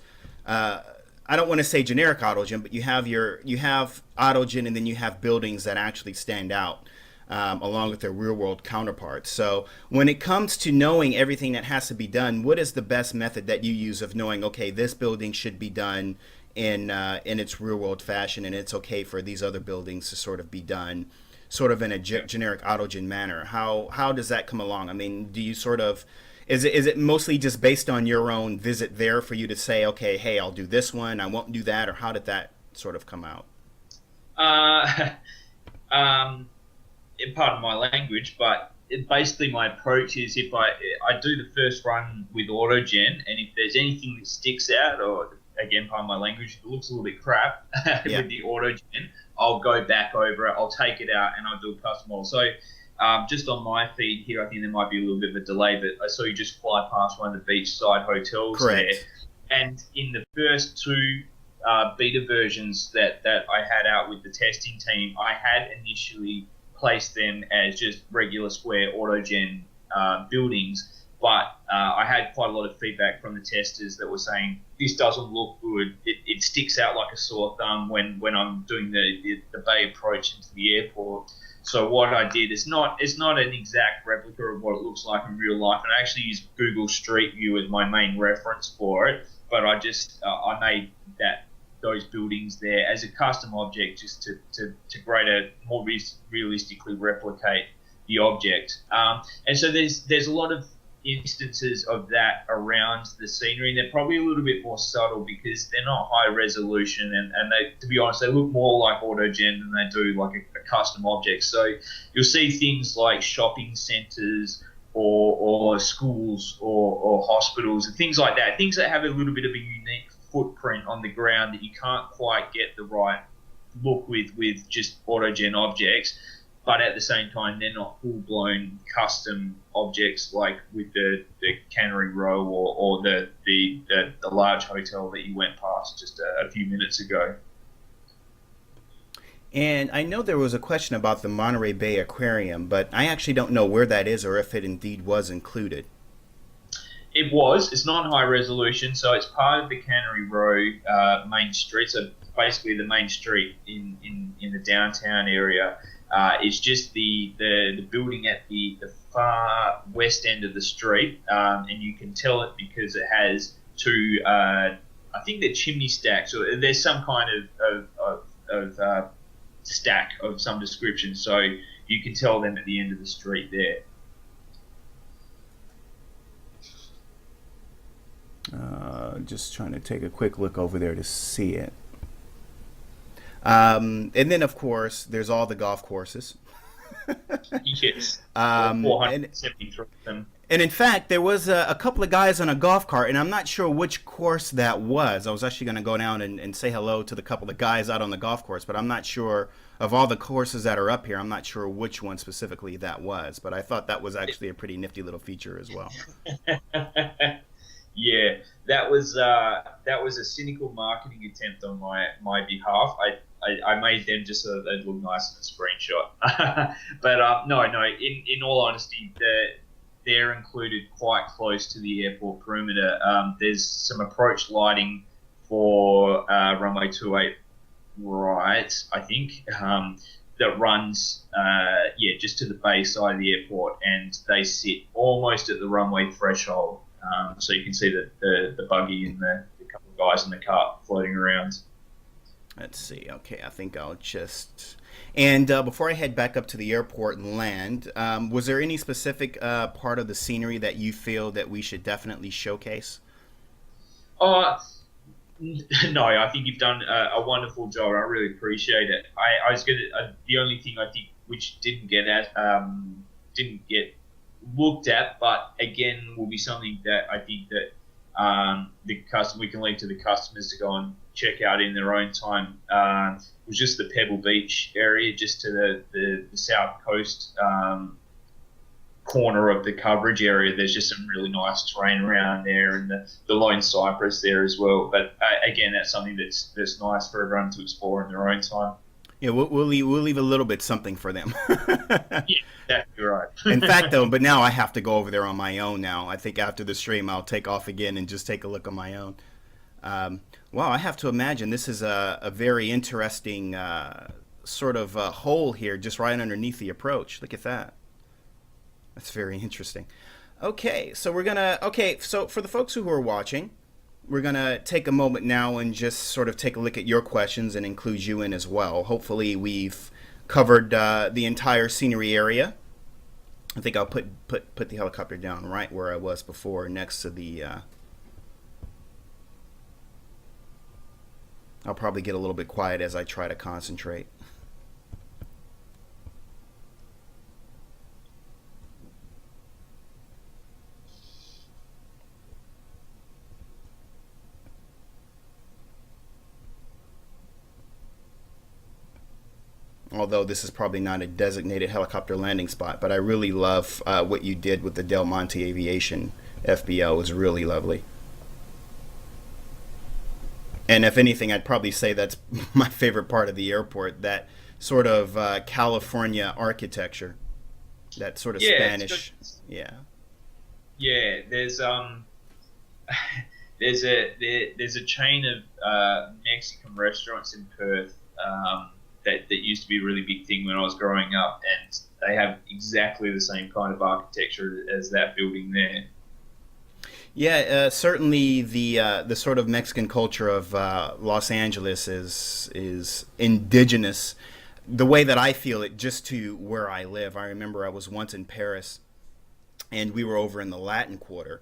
I don't want to say generic Autogen, but you have Autogen, and then you have buildings that actually stand out along with their real world counterparts. So when it comes to knowing everything that has to be done, what is the best method that you use of knowing, okay, this building should be done in its real world fashion, and it's okay for these other buildings to sort of be done sort of in a generic Autogen manner? How does that come along? I mean, do you sort of Is it mostly just based on your own visit there for you to say, okay, hey, I'll do this one, I won't do that, or how did that sort of come out? Pardon my language, but basically my approach is, if I do the first run with Autogen, and if there's anything that sticks out, or again, pardon my language, it looks a little bit crap with the Autogen, I'll go back over it, I'll take it out, and I'll do a custom model. So just on my feed here, I think there might be a little bit of a delay, but I saw you just fly past one of the beachside hotels. Correct. There. And in the first two beta versions that I had out with the testing team, I had initially placed them as just regular square Autogen buildings, but I had quite a lot of feedback from the testers that were saying, this doesn't look good, it sticks out like a sore thumb when I'm doing the bay approach into the airport. So what I did is it's not an exact replica of what it looks like in real life, and I actually use Google Street View as my main reference for it. But I just I made those buildings there as a custom object just to more realistically replicate the object. And so there's a lot of instances of that around the scenery, and they're probably a little bit more subtle because they're not high resolution, and they, to be honest, they look more like Autogen than they do like a custom object. So you'll see things like shopping centres or schools or hospitals and things like that, things that have a little bit of a unique footprint on the ground that you can't quite get the right look with just Autogen objects. But at the same time, they're not full-blown custom objects like with the Cannery Row or the large hotel that you went past just a few minutes ago. And I know there was a question about the Monterey Bay Aquarium, but I actually don't know where that is or if it indeed was included. It was. It's not high resolution, so it's part of the Cannery Row main street. So basically the main street in the downtown area. It's just the building at the far west end of the street, and you can tell it because it has two, I think they're chimney stacks, or there's some kind of stack of some description, so you can tell them at the end of the street there. just trying to take a quick look over there to see it. And then, of course, there's all the golf courses. Yes, And 473 of them. And in fact, there was a couple of guys on a golf cart, and I'm not sure which course that was. I was actually going to go down and say hello to the couple of guys out on the golf course, but I'm not sure of all the courses that are up here. I'm not sure which one specifically that was, but I thought that was actually a pretty nifty little feature as well. Yeah, that was a cynical marketing attempt on my behalf. I made them just so that they'd look nice in a screenshot. But no, in all honesty, they're included quite close to the airport perimeter. There's some approach lighting for runway 28 right, I think, that runs just to the bay side of the airport, and they sit almost at the runway threshold. So you can see the buggy and the couple of guys in the cart floating around. Let's see. Okay, I think I'll just. And before I head back up to the airport and land, was there any specific part of the scenery that you feel that we should definitely showcase? Uh, no, I think you've done a wonderful job. I really appreciate it. I was gonna the only thing I think which didn't get looked at, but again will be something that I think that we can leave to the customers to go and check out in their own time. Was just the Pebble Beach area, just to the south coast corner of the coverage area. There's just some really nice terrain around there, and the Lone Cypress there as well. But again, that's something that's nice for everyone to explore in their own time. Yeah, we'll leave a little bit something for them. Yeah, exactly right. In fact, though, but now I have to go over there on my own now. I think after the stream, I'll take off again and just take a look on my own. Wow, I have to imagine this is a very interesting sort of hole here, just right underneath the approach. Look at that. That's very interesting. Okay, so so for the folks who are watching, we're going to take a moment now and just sort of take a look at your questions and include you in as well. Hopefully we've covered the entire scenery area. I think I'll put the helicopter down right where I was before, next to the... I'll probably get a little bit quiet as I try to concentrate. Although this is probably not a designated helicopter landing spot, but I really love what you did with the Del Monte Aviation FBO. It was really lovely. And if anything, I'd probably say that's my favorite part of the airport, that sort of California architecture, that sort of Spanish. Yeah. Yeah, there's there's a chain of Mexican restaurants in Perth that used to be a really big thing when I was growing up, and they have exactly the same kind of architecture as that building there. Yeah, certainly the sort of Mexican culture of Los Angeles is indigenous. The way that I feel it, just to where I live. I remember I was once in Paris, and we were over in the Latin Quarter,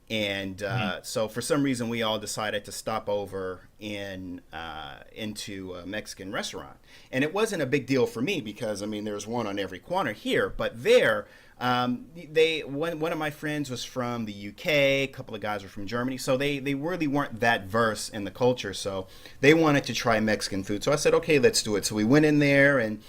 and so for some reason we all decided to stop over into a Mexican restaurant, and it wasn't a big deal for me because I mean there's one on every corner here, but there. One of my friends was from the UK, a couple of guys were from Germany, so they really weren't that versed in the culture, so they wanted to try Mexican food. So I said, okay, let's do it. So we went in there and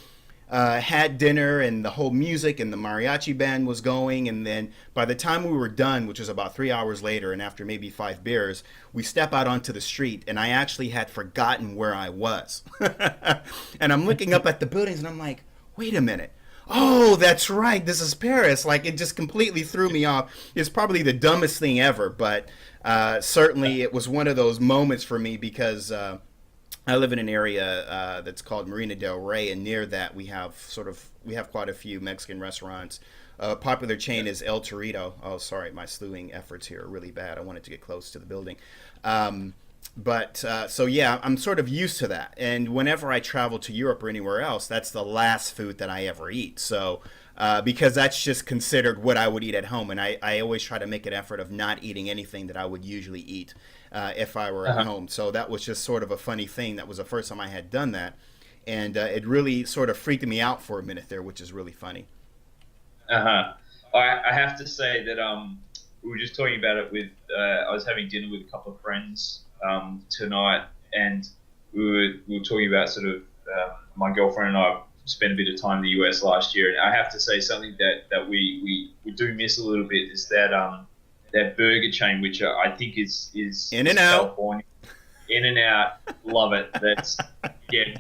had dinner, and the whole music and the mariachi band was going, and then by the time we were done, which was about 3 hours later, and after maybe 5 beers, we step out onto the street, and I actually had forgotten where I was. And I'm looking up at the buildings, and I'm like, wait a minute. Oh, that's right. This is Paris. Like, it just completely threw me off. It's probably the dumbest thing ever, but certainly it was one of those moments for me because I live in an area that's called Marina del Rey, and near that we have quite a few Mexican restaurants. A popular chain is El Torito. Oh, sorry, my slewing efforts here are really bad. I wanted to get close to the building. So yeah, I'm sort of used to that. And whenever I travel to Europe or anywhere else, that's the last food that I ever eat. So because that's just considered what I would eat at home. And I always try to make an effort of not eating anything that I would usually eat if I were at Uh-huh. home. So that was just sort of a funny thing. That was the first time I had done that. And it really sort of freaked me out for a minute there, which is really funny. Uh-huh. I have to say that we were just talking about it with I was having dinner with a couple of friends tonight, and we were talking about sort of my girlfriend and I spent a bit of time in the US last year, and I have to say something that we do miss a little bit is that that burger chain, which I think In is and out. California. In and out, love it. That's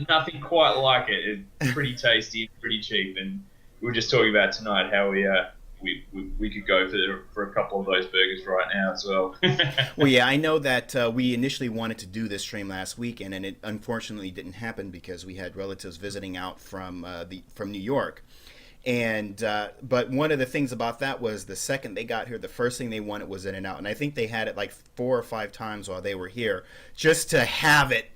nothing quite like it. It's pretty tasty, pretty cheap, and we were just talking about tonight how we could go for a couple of those burgers right now as well. Well, yeah, I know that we initially wanted to do this stream last weekend, and it unfortunately didn't happen because we had relatives visiting out from New York. And but one of the things about that was the second they got here, the first thing they wanted was In and Out, and I think they had it like 4 or 5 times while they were here, just to have it,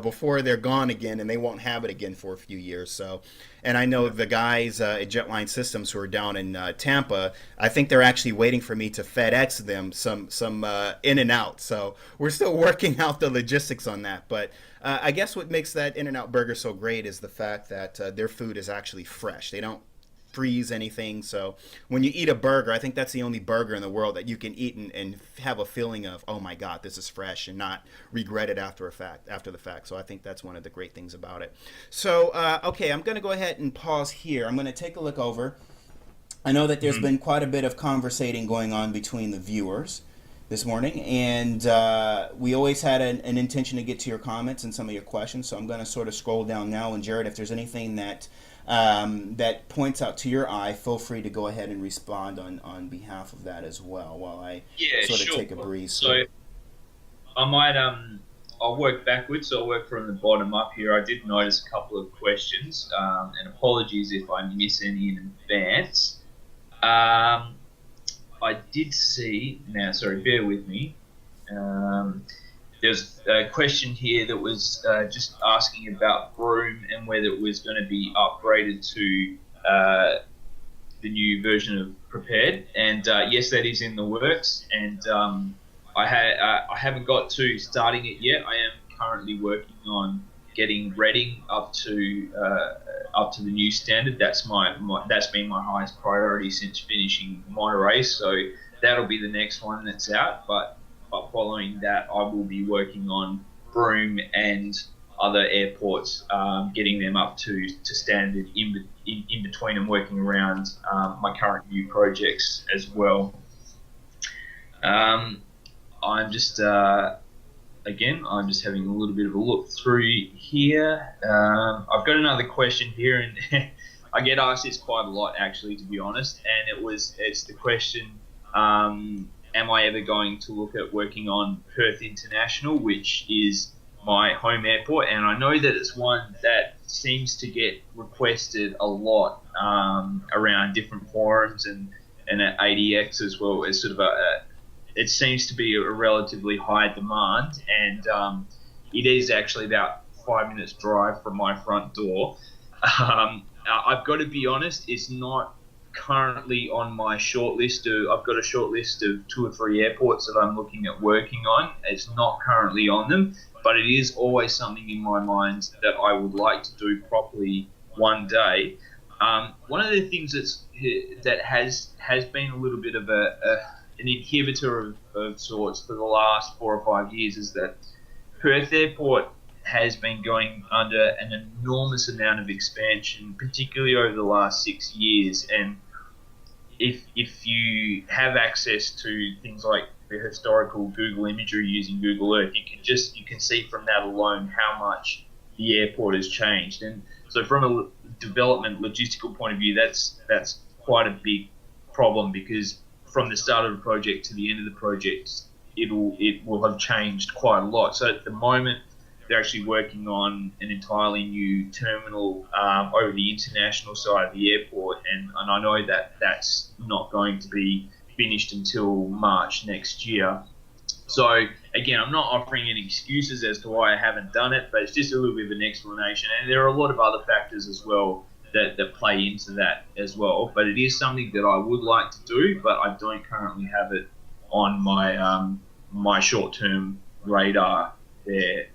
before they're gone again, and they won't have it again for a few years. So, and I know the guys at Jetline Systems who are down in Tampa, I think they're actually waiting for me to FedEx them some In and Out. So we're still working out the logistics on that, but. I guess what makes that In-N-Out burger so great is the fact that their food is actually fresh. They don't freeze anything. So when you eat a burger, I think that's the only burger in the world that you can eat and have a feeling of, oh my God, this is fresh, and not regret it after the fact. So I think that's one of the great things about it. So okay, I'm going to go ahead and pause here. I'm going to take a look over. I know that there's been quite a bit of conversating going on between the viewers this morning, and we always had an intention to get to your comments and some of your questions. So I'm going to sort of scroll down now. And Jared, if there's anything that that points out to your eye, feel free to go ahead and respond on behalf of that as well, while I sort of Sure. take a breeze. So I might I'll work backwards. So I'll work from the bottom up here. I did notice a couple of questions, and apologies if I miss any in advance. I did see, now sorry, bear with me. There's a question here that was just asking about Broom and whether it was going to be upgraded to the new version of Prepared. And yes, that is in the works. And I haven't got to starting it yet. I am currently working on getting Reading up to the new standard. That's been my highest priority since finishing Monterey. So that'll be the next one that's out. But following that, I will be working on Broome and other airports, getting them up to standard in between and working around my current new projects as well. I'm just I'm just having a little bit of a look through here. I've got another question here, and I get asked this quite a lot, actually, to be honest. And it's the question: am I ever going to look at working on Perth International, which is my home airport? And I know that it's one that seems to get requested a lot around different forums and at ADX as well. As sort of it seems to be a relatively high demand, and it is actually about 5 minutes drive from my front door. I've got to be honest, it's not currently on my short list. I've got a short list of 2 or 3 airports that I'm looking at working on. It's not currently on them, but it is always something in my mind that I would like to do properly one day. One of the things that has been a little bit of an inhibitor of sorts for the last 4 or 5 years is that Perth Airport has been going under an enormous amount of expansion, particularly over the last 6 years. And if you have access to things like the historical Google imagery using Google Earth, you can see from that alone how much the airport has changed. And so from a development logistical point of view, that's quite a big problem, because from the start of the project to the end of the project, it will have changed quite a lot. So at the moment, they're actually working on an entirely new terminal over the international side of the airport, and I know that that's not going to be finished until March next year. So again, I'm not offering any excuses as to why I haven't done it, but it's just a little bit of an explanation. And there are a lot of other factors as well that play into that as well. But it is something that I would like to do, but I don't currently have it on my short-term radar there.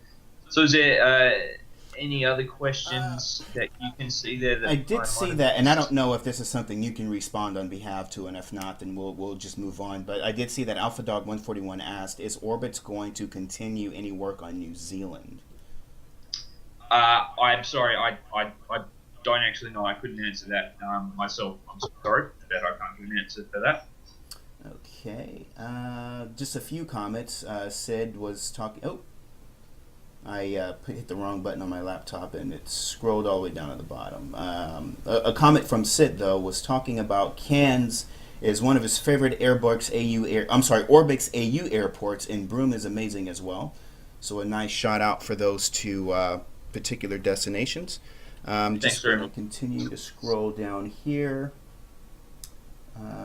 So is there any other questions that you can see there? That I did might see have that, and I missed? don't know if this is something you can respond on behalf to, and if not, then we'll just move on. But I did see that Alpha Dog 141 asked, "Is Orbx going to continue any work on New Zealand?" I'm sorry, I don't actually know. I couldn't answer that myself. I'm sorry that I can't give an answer for that. Okay, just a few comments. Sid was talking. Oh, I hit the wrong button on my laptop and it scrolled all the way down at the bottom. A comment from Sid though was talking about Cairns is one of his favorite Orbx AU airports, and Broome is amazing as well. So a nice shout out for those two particular destinations. Thanks Just very going to much. continue to scroll down here.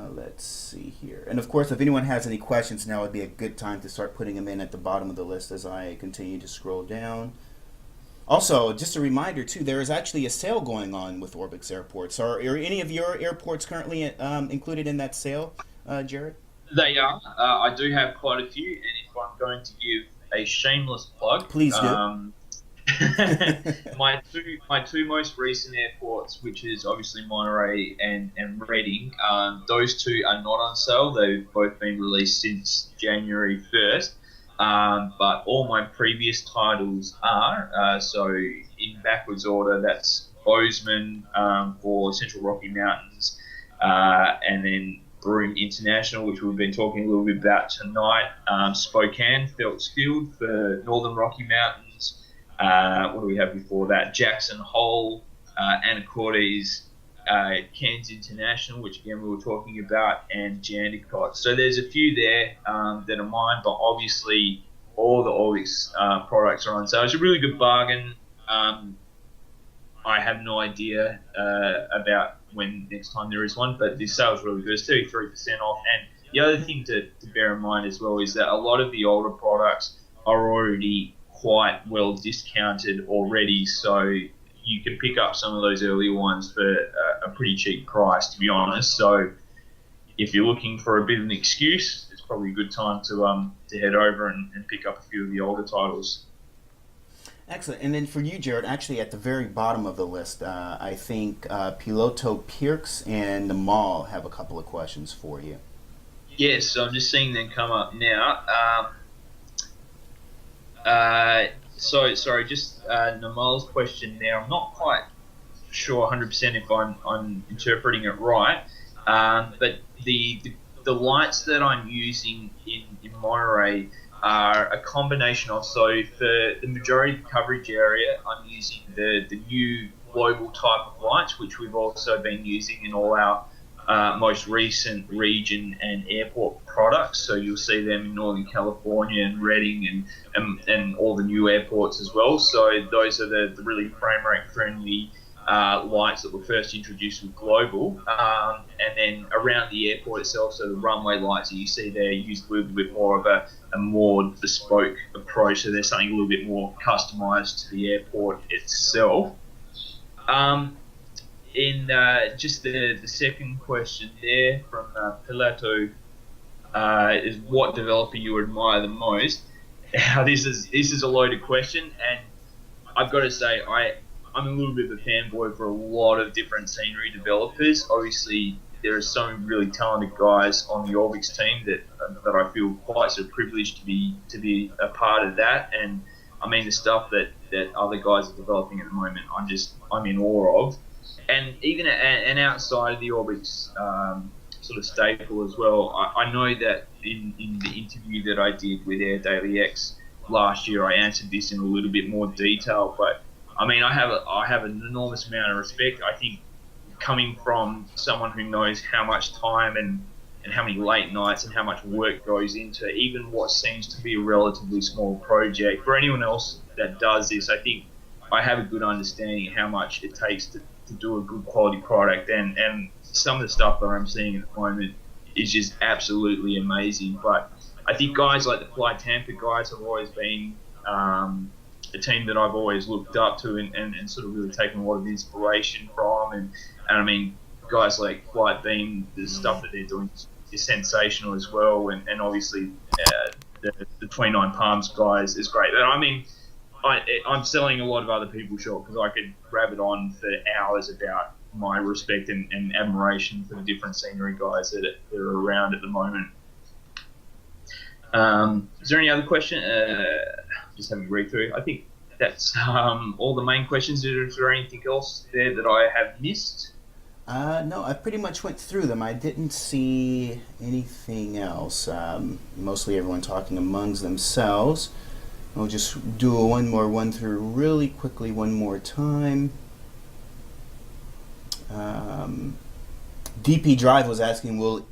Let's see here. And of course, if anyone has any questions, now would be a good time to start putting them in at the bottom of the list as I continue to scroll down. Also, just a reminder too, there is actually a sale going on with Orbx Airports. Are any of your airports currently included in that sale, Jared? They are. I do have quite a few, and if I'm going to give a shameless plug, Please do. my two most recent airports, which is obviously Monterey and Reading, those two are not on sale. They've both been released since January 1st. But all my previous titles are. So in backwards order, that's Bozeman for Central Rocky Mountains, and then Broome International, which we've been talking a little bit about tonight. Spokane, Phelps Field for Northern Rocky Mountains. What do we have before that? Jackson Hole, Anacortes, Cairns International, which again we were talking about, and Jandakot. So there's a few there that are mine, but obviously all the Orbx products are on sale. It's a really good bargain. I have no idea about when next time there is one, but this sale is really good. It's 33% off. And the other thing to bear in mind as well is that a lot of the older products are already quite well discounted already, so you can pick up some of those earlier ones for a pretty cheap price, to be honest. So if you're looking for a bit of an excuse, it's probably a good time to head over and pick up a few of the older titles. Excellent. And then for you, Jared, actually at the very bottom of the list, I think Piloto Pirks and the Mall have a couple of questions for you. Yes, so I'm just seeing them come up now. So sorry, just Namal's question there. I'm not quite sure 100% if I'm interpreting it right, but the lights that I'm using in Monterey are a combination of, so for the majority of the coverage area, I'm using the new global type of lights, which we've also been using in all our most recent region and airport products. So you'll see them in Northern California and Reading and all the new airports as well. So those are the really frame rate friendly lights that were first introduced with Global. And then around the airport itself, so the runway lights that you see there used a little bit more of a more bespoke approach. So there's something a little bit more customized to the airport itself. In just the second question there from Pilato, is what developer you admire the most? Now, this is a loaded question, and I've got to say I'm a little bit of a fanboy for a lot of different scenery developers. Obviously, there are so many really talented guys on the Orbx team that I feel quite so privileged to be a part of that. And I mean the stuff that other guys are developing at the moment, I'm in awe of. And even and outside of the Orbx sort of staple as well, I know that in the interview that I did with Air Daily X last year, I answered this in a little bit more detail. But I mean, I have an enormous amount of respect. I think coming from someone who knows how much time and how many late nights and how much work goes into even what seems to be a relatively small project. For anyone else that does this, I think I have a good understanding of how much it takes to do a good quality product, and some of the stuff that I'm seeing at the moment is just absolutely amazing. But I think guys like the Fly Tampa guys have always been a team that I've always looked up to and sort of really taken a lot of inspiration from. com, and I mean, guys like Flight Beam, the stuff that they're doing is sensational as well, and obviously the 29 Palms guys is great. And I mean, I'm selling a lot of other people's short because I could rabbit on for hours about my respect and admiration for the different scenery guys that are around at the moment. Is there any other question? Just having a read through. I think that's all the main questions. Is there anything else there that I have missed? No, I pretty much went through them. I didn't see anything else. Mostly everyone talking amongst themselves. I'll just do a one more one through really quickly one more time. DP Drive was asking, will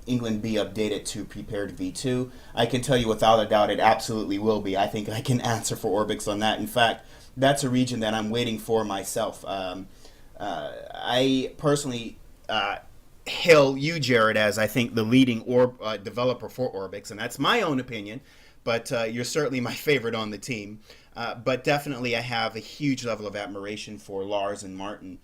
England be updated to prepared V2? I can tell you without a doubt it absolutely will be. I think I can answer for Orbx on that. In fact, that's a region that I'm waiting for myself. I personally hail you, Jared, as I think the leading developer for Orbx, and that's my own opinion, but you're certainly my favorite on the team. But definitely I have a huge level of admiration for Lars and Martin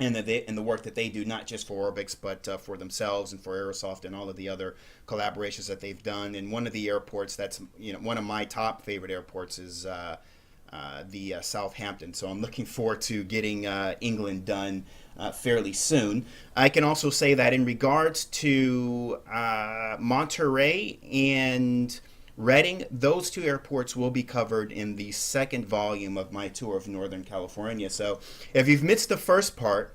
and the work that they do, not just for Orbx, but for themselves and for Aerosoft and all of the other collaborations that they've done. And one of the airports that's, one of my top favorite airports is the Southampton. So I'm looking forward to getting England done fairly soon. I can also say that in regards to Monterey and Reading, those two airports will be covered in the second volume of my tour of Northern California. So if you've missed the first part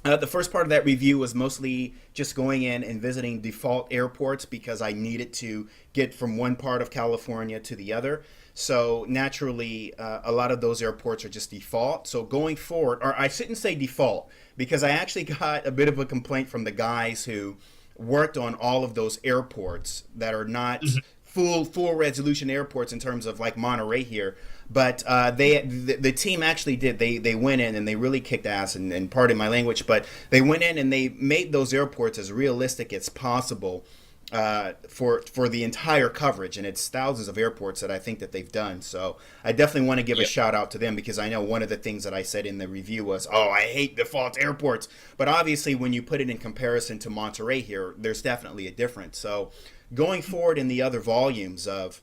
of that review was mostly just going in and visiting default airports because I needed to get from one part of California to the other. So naturally, a lot of those airports are just default. So going forward, or I shouldn't say default, because I actually got a bit of a complaint from the guys who worked on all of those airports that are not full resolution airports in terms of like Monterey here, but the team actually did. They went in and they really kicked ass, and pardon my language, but they went in and they made those airports as realistic as possible for the entire coverage, and it's thousands of airports that I think that they've done. So I definitely want to give a shout out to them, because I know one of the things that I said in the review was, oh, I hate default airports, but obviously when you put it in comparison to Monterey here, there's definitely a difference. So going forward in the other volumes of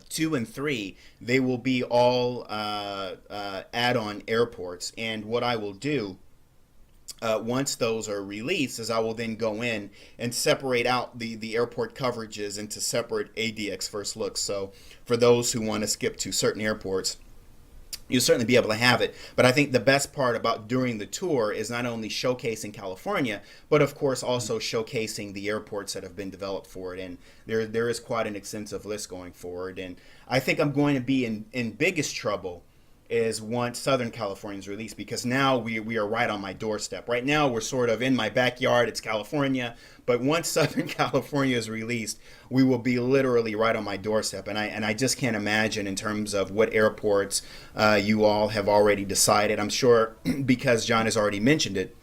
2 and 3, they will be all add-on airports, and what I will do once those are released is I will then go in and separate out the airport coverages into separate ADX first looks. So for those who want to skip to certain airports, you'll certainly be able to have it. But I think the best part about during the tour is not only showcasing California, but of course also showcasing the airports that have been developed for it. And there is quite an extensive list going forward. And I think I'm going to be in biggest trouble is once Southern California is released, because now we are right on my doorstep. Right now we're sort of in my backyard, it's California, but once Southern California is released, we will be literally right on my doorstep. And I just can't imagine in terms of what airports you all have already decided. I'm sure, because John has already mentioned it,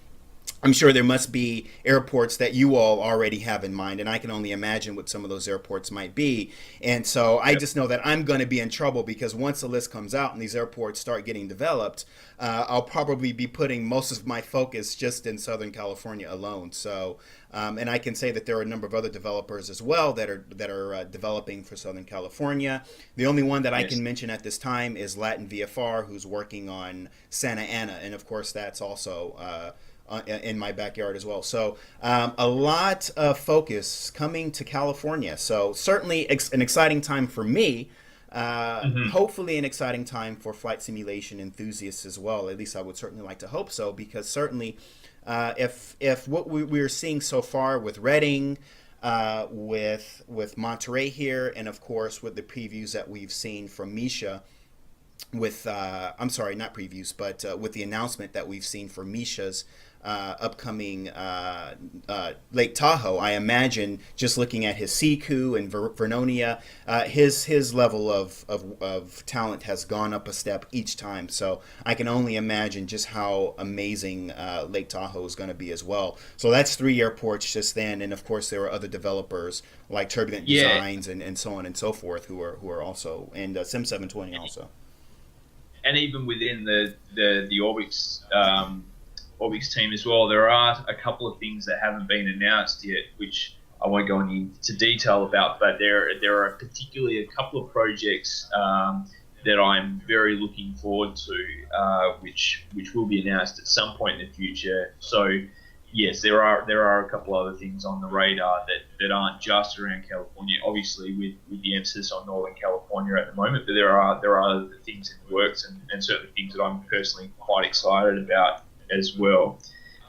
I'm sure there must be airports that you all already have in mind, and I can only imagine what some of those airports might be. And so I just know that I'm going to be in trouble, because once the list comes out and these airports start getting developed, I'll probably be putting most of my focus just in Southern California alone. So, and I can say that there are a number of other developers as well that are developing for Southern California. The only one that I can mention at this time is Latin VFR, who's working on Santa Ana, and of course that's also in my backyard as well. So a lot of focus coming to California. So certainly an exciting time for me. Hopefully an exciting time for flight simulation enthusiasts as well. At least I would certainly like to hope so, because certainly if what we're seeing so far with Reading, with Monterey here, and of course with the previews that we've seen from Misha, with I'm sorry, not previews, but with the announcement that we've seen for Misha's upcoming Lake Tahoe, I imagine just looking at his Siku and Vernonia, his level of talent has gone up a step each time. So I can only imagine just how amazing Lake Tahoe is going to be as well. So that's 3 airports just then, and of course there are other developers like Turbulent Designs and so on and so forth who are also, and Sim 720 also. and even within the Orbx team as well, there are a couple of things that haven't been announced yet, which I won't go into detail about. But there are particularly a couple of projects that I'm very looking forward to, which will be announced at some point in the future. So yes, there are a couple other things on the radar that aren't just around California. Obviously, with the emphasis on Northern California at the moment, but there are other things in the works, and certainly things that I'm personally quite excited about as well.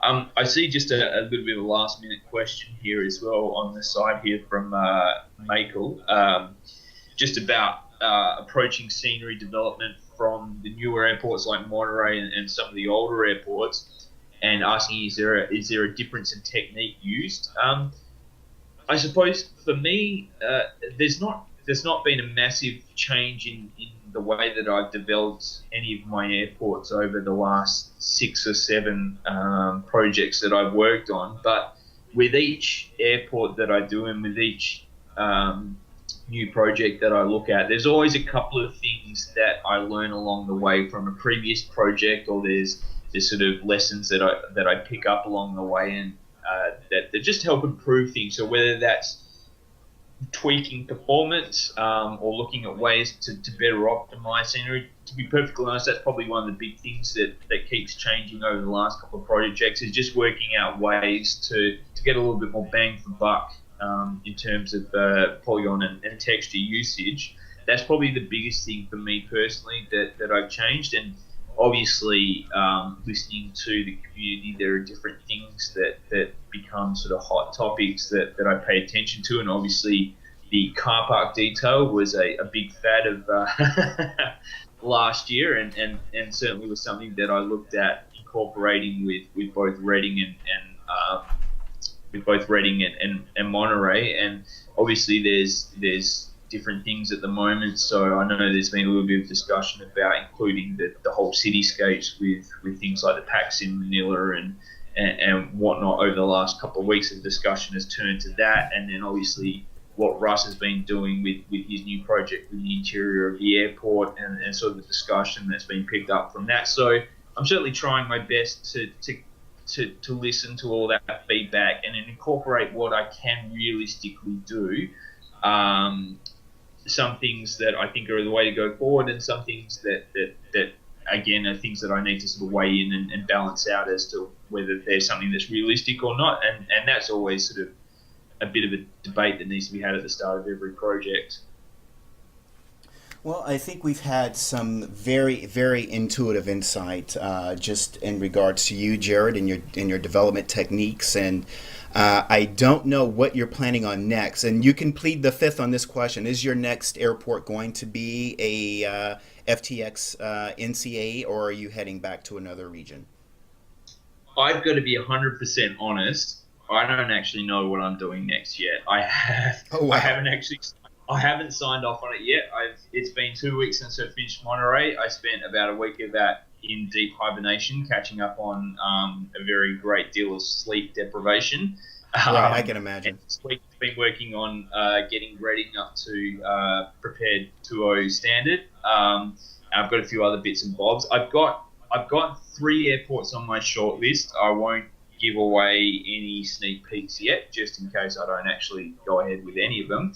I see just a little bit of a last minute question here as well on the side here from Michael, just about approaching scenery development from the newer airports like Monterey and some of the older airports, and asking is there a difference in technique used? I suppose for me, there's not been a massive change in the way that I've developed any of my airports over the last 6 or 7 projects that I've worked on. But with each airport that I do and with each new project that I look at, there's always a couple of things that I learn along the way from a previous project, or there's sort of lessons that I pick up along the way, and that just help improve things. So whether that's tweaking performance or looking at ways to better optimize scenery. To be perfectly honest, that's probably one of the big things that keeps changing over the last couple of projects, is just working out ways to get a little bit more bang for buck in terms of polygon and texture usage. That's probably the biggest thing for me personally that I've changed. And obviously, listening to the community, there are different things that become sort of hot topics that I pay attention to. And obviously, the car park detail was a big fad of last year, and certainly was something that I looked at incorporating with both Reading and Monterey. And obviously, there's different things at the moment. So I know there's been a little bit of discussion about including the whole cityscapes with things like the packs in Manila and whatnot over the last couple of weeks. The discussion has turned to that, and then obviously what Russ has been doing with his new project with the interior of the airport, and sort of the discussion that's been picked up from that. So I'm certainly trying my best to listen to all that feedback and then incorporate what I can realistically do. Some things that I think are the way to go forward, and some things that again are things that I need to sort of weigh in and balance out as to whether there's something that's realistic or not. And that's always sort of a bit of a debate that needs to be had at the start of every project. Well, I think we've had some very, very intuitive insight just in regards to you, Jared, and your development techniques. And I don't know what you're planning on next. And you can plead the fifth on this question. Is your next airport going to be a FTX NCA, or are you heading back to another region? I've got to be 100% honest. I don't actually know what I'm doing next yet. Oh, wow. I haven't signed off on it yet. It's been 2 weeks since I finished Monterey. I spent about a week of that in deep hibernation, catching up on a very great deal of sleep deprivation. Right, I can imagine. This week I've been working on getting Reading up to prepared 2.0 standard. I've got a few other bits and bobs. I've got 3 airports on my short list. I won't give away any sneak peeks yet, just in case I don't actually go ahead with any of them.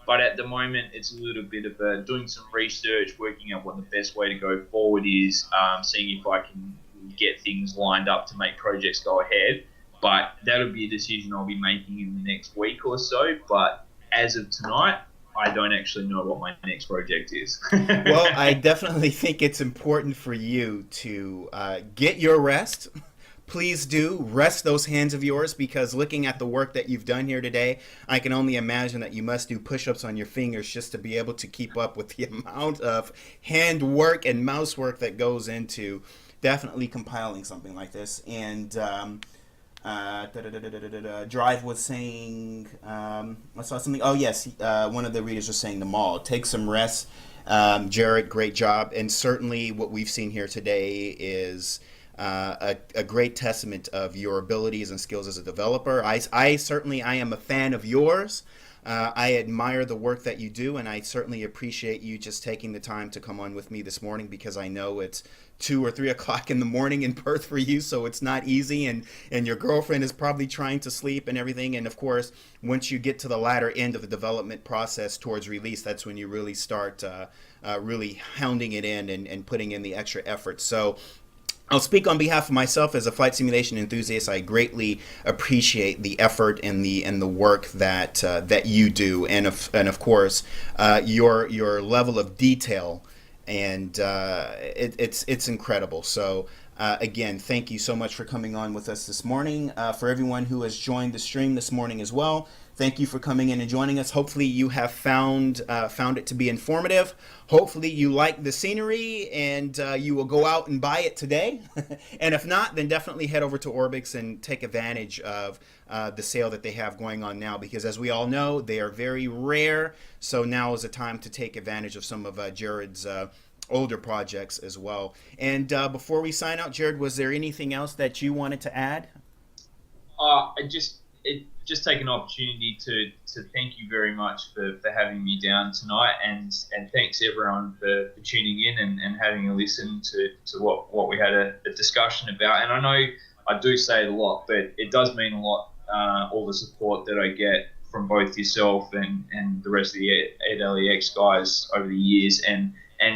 But at the moment, it's a little bit of doing some research, working out what the best way to go forward is, seeing if I can get things lined up to make projects go ahead. But that'll be a decision I'll be making in the next week or so. But as of tonight, I don't actually know what my next project is. Well, I definitely think it's important for you to get your rest. Please do rest those hands of yours, because looking at the work that you've done here today, I can only imagine that you must do push-ups on your fingers just to be able to keep up with the amount of hand work and mouse work that goes into definitely compiling something like this. And Drive was saying, I saw something. Oh yes, one of the readers was saying the mall. Take some rest, Jared. Great job, and certainly what we've seen here today is a great testament of your abilities and skills as a developer. I am a fan of yours. I admire the work that you do, and I certainly appreciate you just taking the time to come on with me this morning, because I know it's 2 or 3 o'clock in the morning in Perth for you, so it's not easy, and your girlfriend is probably trying to sleep and everything. And of course, once you get to the latter end of the development process towards release, that's when you really start really hounding it in and putting in the extra effort. So I'll speak on behalf of myself as a flight simulation enthusiast. I greatly appreciate the effort and the work that you do, and of course your level of detail, and it's incredible. So again, thank you so much for coming on with us this morning. For everyone who has joined the stream this morning as well, thank you for coming in and joining us. Hopefully you have found it to be informative. Hopefully you like the scenery, and you will go out and buy it today. And if not, then definitely head over to Orbx and take advantage of the sale that they have going on now, because as we all know, they are very rare. So now is the time to take advantage of some of Jared's older projects as well. And before we sign out, Jared, was there anything else that you wanted to add? Just take an opportunity to thank you very much for having me down tonight, and thanks everyone for tuning in and having a listen to what we had a discussion about. And I know I do say it a lot, but it does mean a lot, all the support that I get from both yourself and the rest of the AirDailyX guys over the years, and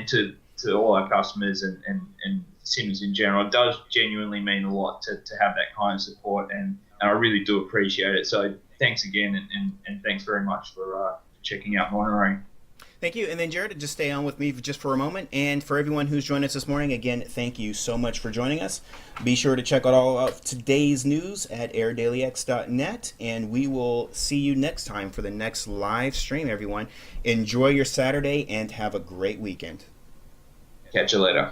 to all our customers and simmers in general. It does genuinely mean a lot to have that kind of support, and I really do appreciate it. So thanks again, and thanks very much for checking out Monterey. Thank you. And then Jared, just stay on with me just for a moment. And for everyone who's joined us this morning, again, thank you so much for joining us. Be sure to check out all of today's news at airdailyx.net, and we will see you next time for the next live stream, everyone. Enjoy your Saturday and have a great weekend. Catch you later.